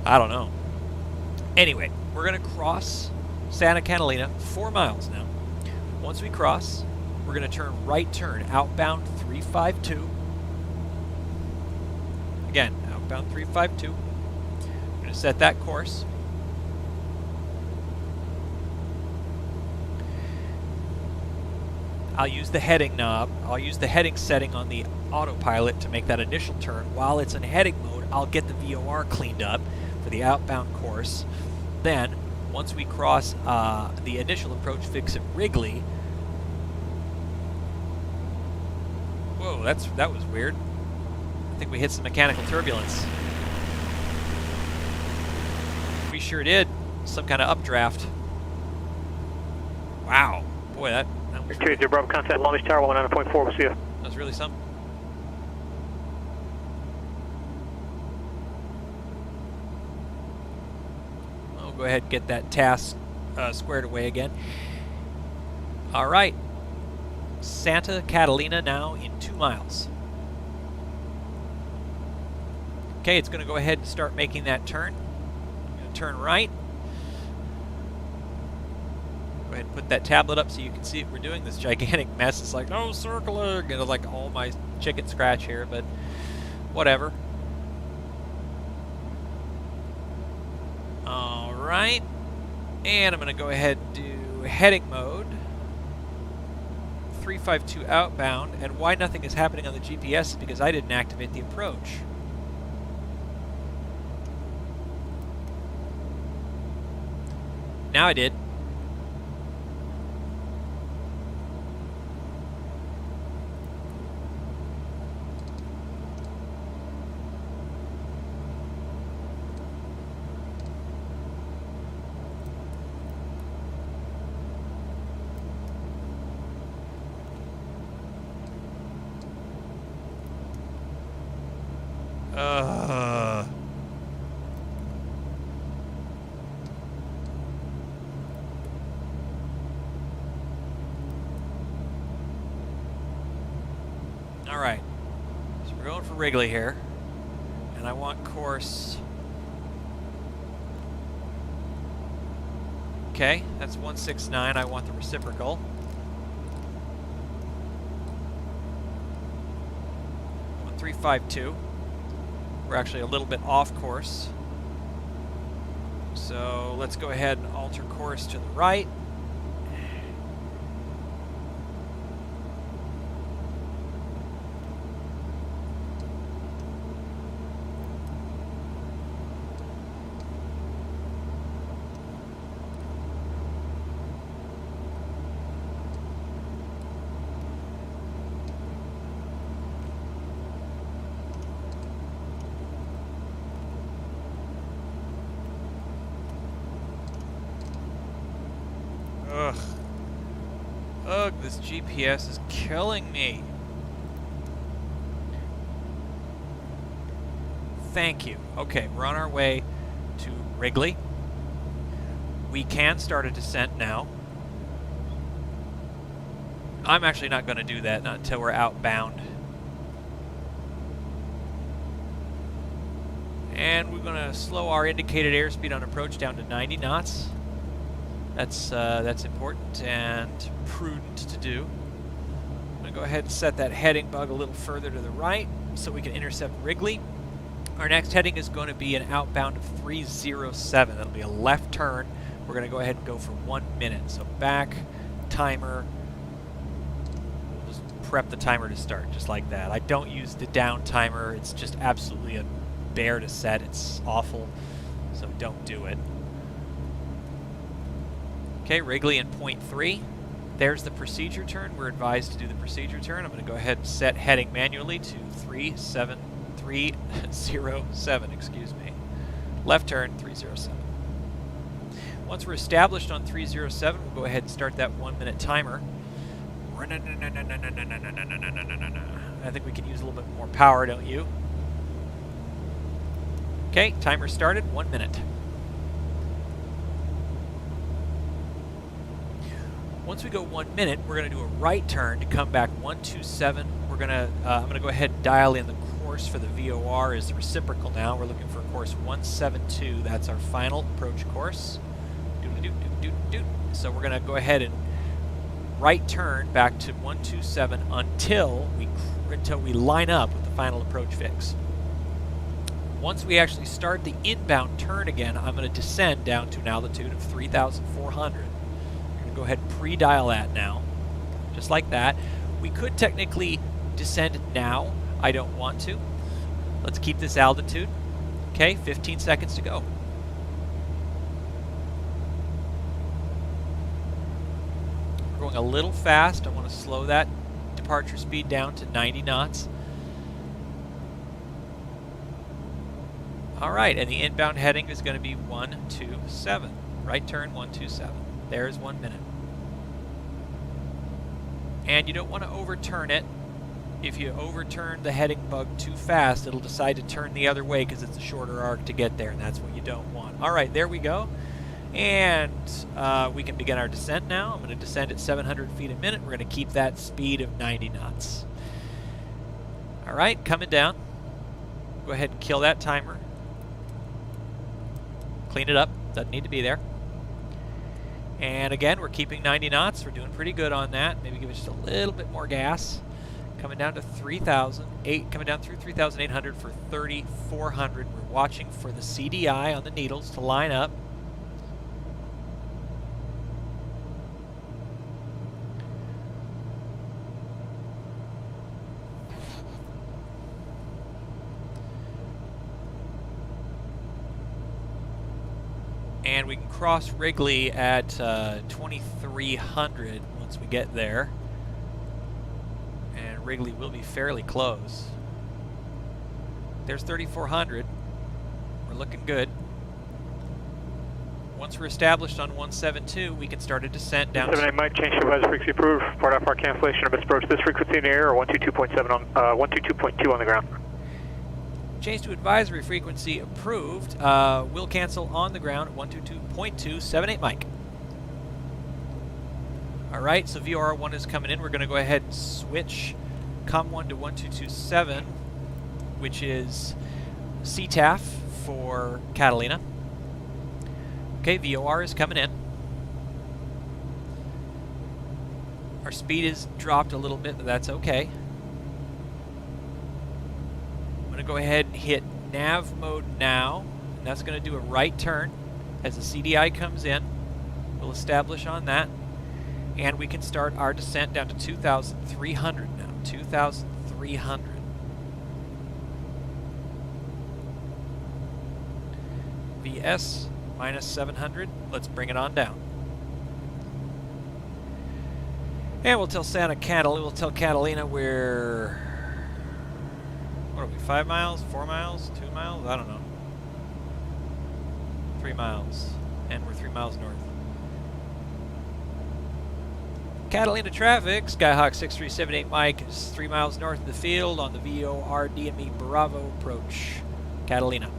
Speaker 1: I don't know. Anyway, we're going to cross Santa Catalina, 4 miles now. Once we cross, we're going to turn right turn, outbound 352. Again, outbound 352. We're going to set that course. I'll use the heading knob. I'll use the heading setting on the autopilot to make that initial turn. While it's in heading mode, I'll get the VOR cleaned up for the outbound course. Then, once we cross the initial approach fix at Wrigley, whoa, that was weird. I think we hit some mechanical turbulence. We sure did. Some kind of updraft. Wow, boy, that was
Speaker 5: 20 Bravo contact Long Beach Tower 19.4. We'll see you.
Speaker 1: That was really something. Go ahead and get that task squared away again. All right. Santa Catalina now in 2 miles. Okay, it's going to go ahead and start making that turn. I'm going to turn right. Go ahead and put that tablet up so you can see what we're doing. This gigantic mess. It's like, no circling. And like all my chicken scratch here, but whatever. Right, and I'm going to go ahead and do heading mode 352 outbound, and why nothing is happening on the GPS is because I didn't activate the approach. Now I did. Alright, so we're going for Wrigley here, and I want course. Okay, that's 169, I want the reciprocal. 1352. We're actually a little bit off course. So let's go ahead and alter course to the right. Ugh, this GPS is killing me. Thank you. Okay, we're on our way to Wrigley. We can start a descent now. I'm actually not going to do that, not until we're outbound. And we're going to slow our indicated airspeed on approach down to 90 knots. That's important and prudent to do. I'm going to go ahead and set that heading bug a little further to the right so we can intercept Wrigley. Our next heading is going to be an outbound of 307. That'll be a left turn. We're going to go ahead and go for 1 minute. So back, timer. We'll just prep the timer to start, just like that. I don't use the down timer. It's just absolutely a bear to set. It's awful, so don't do it. Okay, Wrigley in 0.3. There's the procedure turn. We're advised to do the procedure turn. I'm going to go ahead and set heading manually to 307, excuse me. Left turn, 307. Once we're established on 307, we'll go ahead and start that 1 minute timer. I think we can use a little bit more power, don't you? Okay, timer started, 1 minute. Once we go 1 minute, we're going to do a right turn to come back 127. We're going to, I'm going to go ahead and dial in the course for the VOR is the reciprocal now. We're looking for course 172. That's our final approach course. So we're going to go ahead and right turn back to 127 until we line up with the final approach fix. Once we actually start the inbound turn again, I'm going to descend down to an altitude of 3,400. Go ahead and pre-dial that now, just like that. We could technically descend now. I don't want to. Let's keep this altitude. Okay, 15 seconds to go. We're going a little fast. I want to slow that departure speed down to 90 knots. All right, and the inbound heading is going to be 127. Right turn, 127. There's 1 minute. And you don't want to overturn it. If you overturn the heading bug too fast, it'll decide to turn the other way because it's a shorter arc to get there, and that's what you don't want. All right, there we go. And we can begin our descent now. I'm going to descend at 700 feet a minute. We're going to keep that speed of 90 knots. All right, coming down. Go ahead and kill that timer. Clean it up. Doesn't need to be there. And again, we're keeping 90 knots. We're doing pretty good on that. Maybe give it just a little bit more gas. Coming down to 3,000, coming down through 3,800 for 3,400. We're watching for the CDI on the needles to line up. And we can cross Wrigley at 2,300 once we get there. And Wrigley will be fairly close. There's 3,400. We're looking good. Once we're established on 172, we can start a descent down
Speaker 5: 78 Mike, change supervisor frequency approved. Report out for cancellation of approach this frequency in the air or 122.7 on 122.2 on the ground.
Speaker 1: Change to advisory frequency approved. Will cancel on the ground at 122.278 Mike. Alright, so VOR1 is coming in. We're going to go ahead and switch COM1 to 1227, which is CTAF for Catalina. Okay, VOR is coming in. Our speed is dropped a little bit, but that's okay. I'm going to go ahead and hit nav mode now, and that's going to do a right turn as the CDI comes in. We'll establish on that, and we can start our descent down to 2,300 now. 2,300. VS minus 700. Let's bring it on down. And we'll tell we'll tell Catalina we're, what are we, 5 miles, 4 miles, 2 miles? I don't know. 3 miles. And we're 3 miles north. Catalina traffic, Skyhawk 6378 Mike is 3 miles north of the field on the VOR DME Bravo approach. Catalina.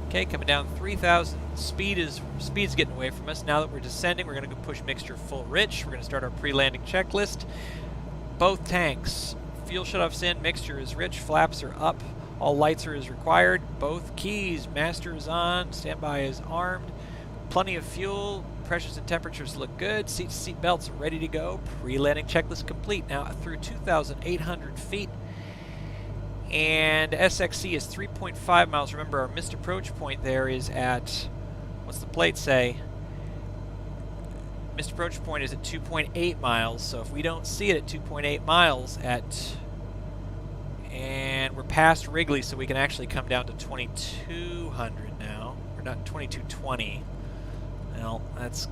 Speaker 1: Okay, coming down 3,000. Speed's getting away from us. Now that we're descending, we're going to go push mixture full rich. We're going to start our pre-landing checklist. Both tanks. Fuel shutoff's in, mixture is rich, flaps are up. All lights are as required. Both keys, master is on, standby is armed. Plenty of fuel, pressures and temperatures look good. Seat belts are ready to go. Pre-landing checklist complete. Now through 2,800 feet. And SXC is 3.5 miles. Remember, our missed approach point there is at, what's the plate say? Missed approach point is at 2.8 miles. So if we don't see it at 2.8 miles and we're past Wrigley, so we can actually come down to 2,200 now. Or not 2,220. Well, that's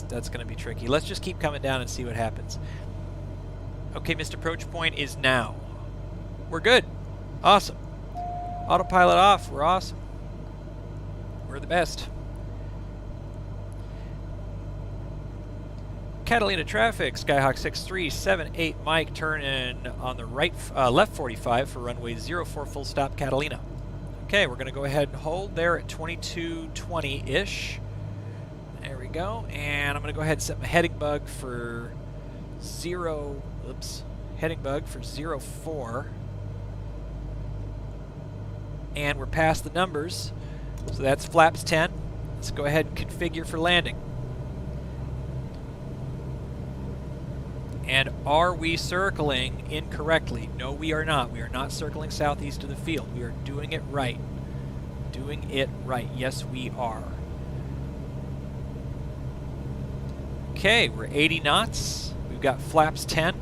Speaker 1: going to be tricky. Let's just keep coming down and see what happens. Okay, missed approach point is now. We're good. Awesome. Autopilot off. We're awesome. We're the best. Catalina traffic, Skyhawk 6378 Mike, turn in on the right, left 45 for runway 04 full stop Catalina. Okay, we're going to go ahead and hold there at 2220-ish. There we go. And I'm going to go ahead and set my heading bug for heading bug for 04. And we're past the numbers, so that's flaps 10. Let's go ahead and configure for landing. And are we circling incorrectly? No, we are not. We are not circling southeast of the field. We are doing it right. Doing it right. Yes, we are. Okay, we're 80 knots. We've got flaps 10.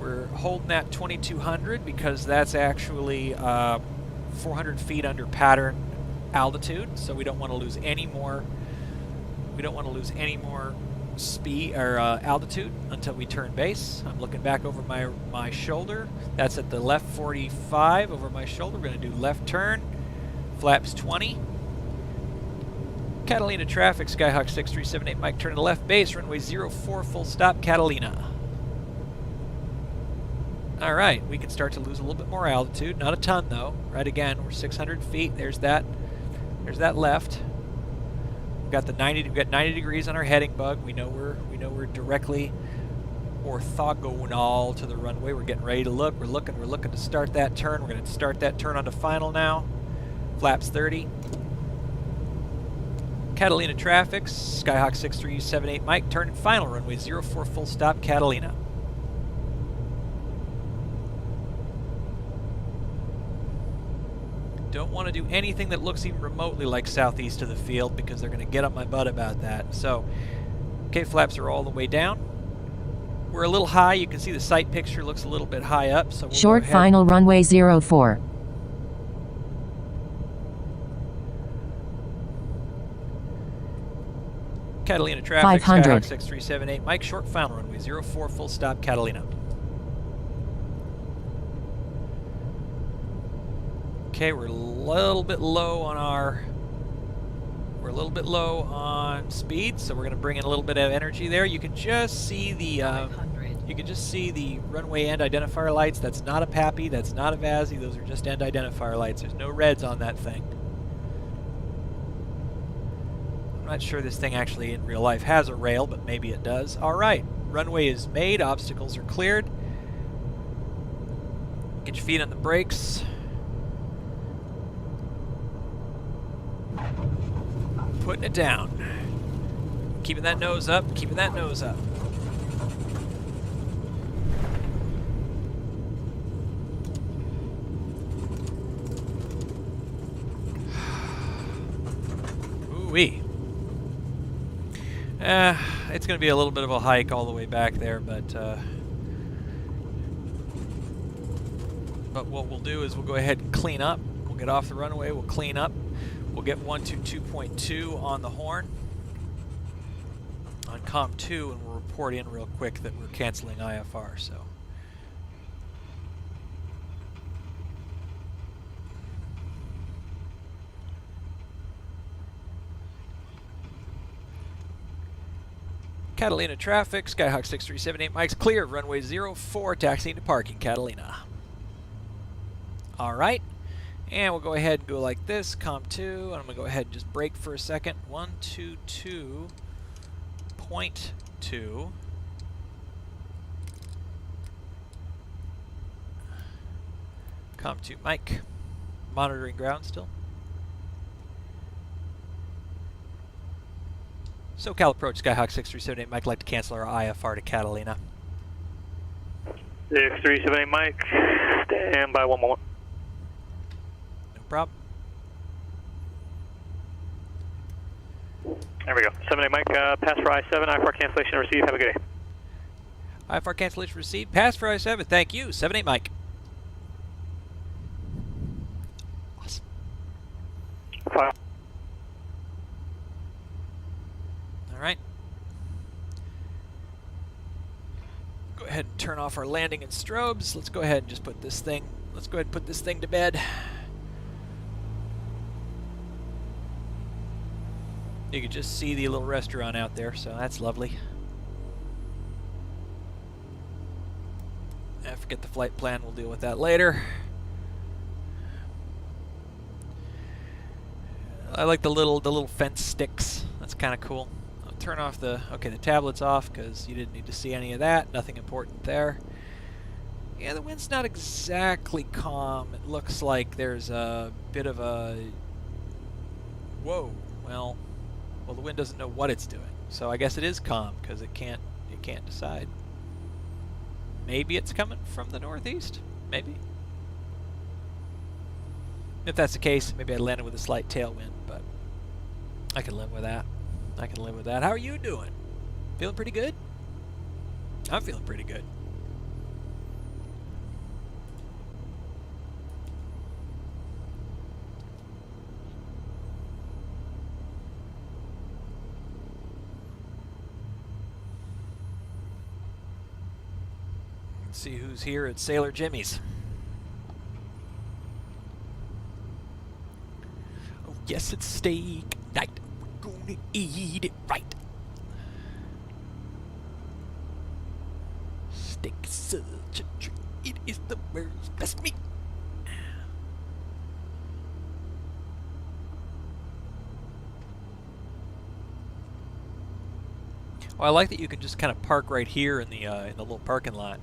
Speaker 1: We're holding that 2200 because that's actually 400 feet under pattern altitude, so we don't want to lose any more. We don't want to lose any more speed or altitude until we turn base. I'm looking back over my shoulder. That's at the left 45 over my shoulder. We're going to do left turn, flaps 20. Catalina traffic, Skyhawk 6378 Mike, turn to left base, runway 04 full stop Catalina. All right, we can start to lose a little bit more altitude. Not a ton though. Right, again, we're 600 feet. There's that left. We've got 90 degrees on our heading bug. We know we're directly orthogonal to the runway. We're getting ready to look. We're looking to start that turn. We're going to start that turn onto final now. Flaps 30. Catalina traffic, Skyhawk 6378 Mike, turn and final, runway 04 full stop Catalina. Don't want to do anything that looks even remotely like southeast of the field because they're going to get on my butt about that. So, okay, flaps are all the way down. We're a little high. You can see the sight picture looks a little bit high up. So we'll
Speaker 7: short final runway 04.
Speaker 1: Catalina traffic,
Speaker 7: 500.
Speaker 1: Skyhawk 6378 Mike, short final runway 04 full stop Catalina. Okay, we're a little bit low on our We're a little bit low on speed, so we're going to bring in a little bit of energy there. You can just see the runway end identifier lights. That's not a PAPI, that's not a VASI, those are just end identifier lights. There's no reds on that thing. I'm not sure this thing actually in real life has a rail, but maybe it does. All right, runway is made, obstacles are cleared. Get your feet on the brakes. Putting it down. Keeping that nose up, keeping that nose up. Ooh-wee. It's going to be a little bit of a hike all the way back there, but what we'll do is we'll go ahead and clean up. We'll get off the runway, we'll clean up. We'll get 122.2 on the horn on COM 2, and we'll report in real quick that we're canceling IFR. So Catalina traffic, Skyhawk 6378 Mike's clear, runway 04, taxiing to parking, Catalina. All right. And we'll go ahead and go like this, COM 2, and I'm going to go ahead and just brake for a second. 122.2. COM 2, Mike. Monitoring ground still. SoCal approach, Skyhawk 6378 Mike, like to cancel our IFR to Catalina.
Speaker 5: 6378 Mike, stand by 1 moment.
Speaker 1: Problem.
Speaker 5: There we go. 78 Mike, pass for I-7, IFR cancellation received. Have a good day.
Speaker 1: IFR cancellation received. Pass for I-7. Thank you. 78 Mike. Awesome.
Speaker 5: Fire.
Speaker 1: All right. Go ahead and turn off our landing and strobes. Let's go ahead and just put this thing. Let's go ahead and put this thing to bed. You can just see the little restaurant out there, so that's lovely. Forget the flight plan, we'll deal with that later. I like the little fence sticks. That's kind of cool. I'll turn off the tablet's off because you didn't need to see any of that. Nothing important there. Yeah, the wind's not exactly calm. It looks like there's a bit of a... Whoa, well, the wind doesn't know what it's doing. So I guess it is calm because it can't decide. Maybe it's coming from the northeast? Maybe. If that's the case, maybe I landed with a slight tailwind, but I can live with that. I can live with that. How are you doing? Feeling pretty good? I'm feeling pretty good. Let's see who's here at Sailor Jimmy's. Oh, yes, it's steak night. We're gonna eat it right. Steak is such a treat. It is the world's best meat. Well, I like that you can just kind of park right here in the little parking lot.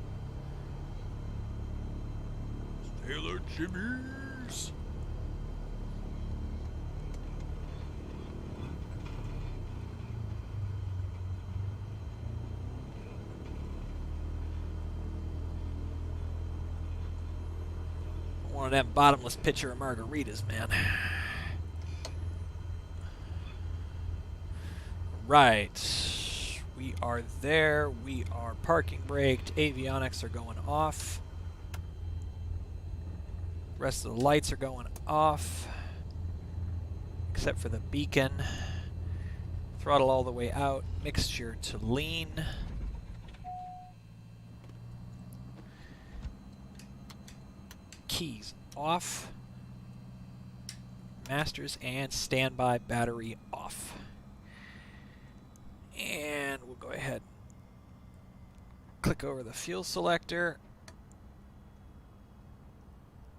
Speaker 1: Sailor Jimmy's. One of them bottomless pitcher of margaritas, man. Right. We are there. We are parking braked. Avionics are going off. Rest of the lights are going off, except for the beacon. Throttle all the way out. Mixture to lean. Keys off. masters and standby battery off. And we'll go ahead, click over the fuel selector,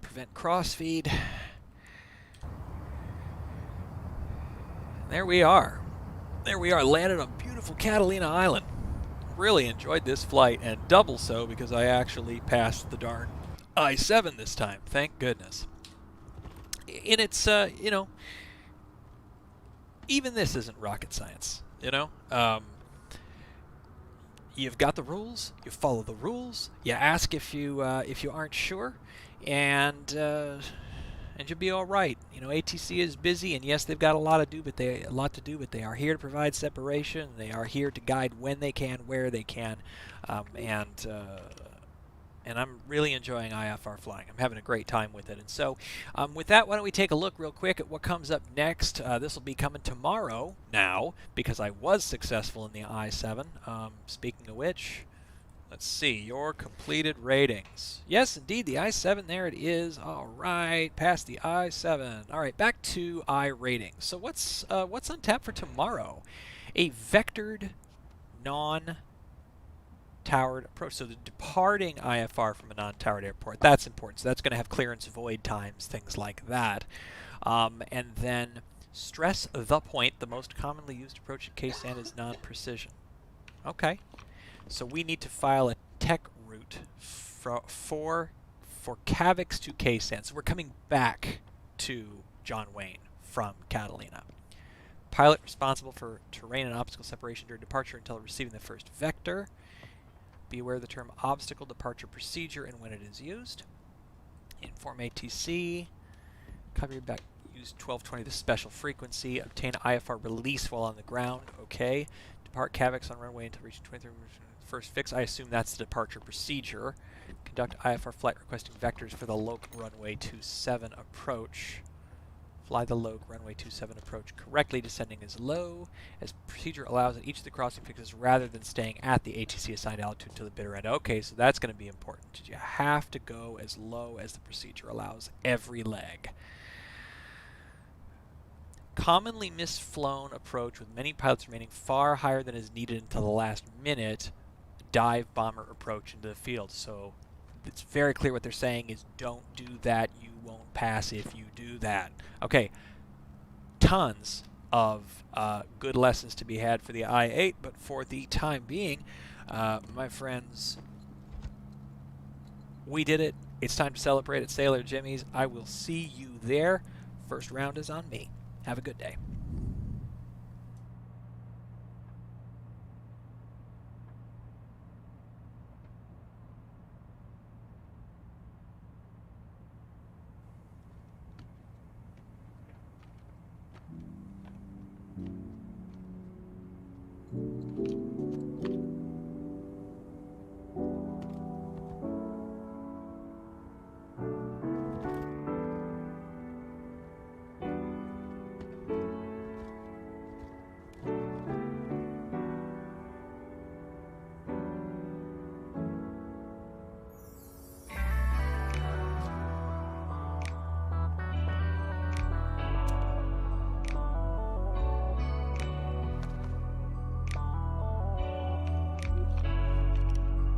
Speaker 1: prevent crossfeed. There we are. There we are, landed on beautiful Catalina Island. Really enjoyed this flight, and double so because I actually passed the darn I-7 this time. Thank goodness. And it's, you know, even this isn't rocket science, you know? You've got the rules, you follow the rules, you ask if you aren't sure, and you'll be all right. You know, ATC is busy, and yes, they've got a lot to do, but they are here to provide separation. They are here to guide when they can, where they can, and I'm really enjoying IFR flying. I'm having a great time with it. And so, with that, why don't we take a look real quick at what comes up next? This will be coming tomorrow now, because I was successful in the I-7. Speaking of which, let's see, your completed ratings. Yes, indeed, the I-7, there it is. All right, past the I-7. All right, back to I ratings. So what's on tap for tomorrow? A vectored, non-towered approach. So the departing IFR from a non-towered airport, that's important. So that's going to have clearance void times, things like that. And then stress the point, the most commonly used approach at KSAN is non-precision. Okay. So we need to file a tech route for KAVX to KSAN. So we're coming back to John Wayne from Catalina. Pilot responsible for terrain and obstacle separation during departure until receiving the first vector. Be aware of the term obstacle departure procedure and when it is used. Inform ATC. Copy back. Use 1220, the special frequency. Obtain IFR release while on the ground. Okay. Depart KAVX on runway until reaching 23 first fix. I assume that's the departure procedure. Conduct IFR flight requesting vectors for the LOC runway 27 approach. Fly the LOC runway 27 approach correctly. Descending as low as procedure allows at each of the crossing fixes rather than staying at the ATC assigned altitude until the bitter end. Okay, so that's going to be important. You have to go as low as the procedure allows every leg. Commonly misflown approach with many pilots remaining far higher than is needed until the last minute. Dive bomber approach into the field. So it's very clear what they're saying is don't do that. You won't pass if you do that. Okay, tons of good lessons to be had for the I-8, but for the time being, my friends, we did it. It's time to celebrate at Sailor Jimmy's. I will see you there. First round is on me. Have a good day.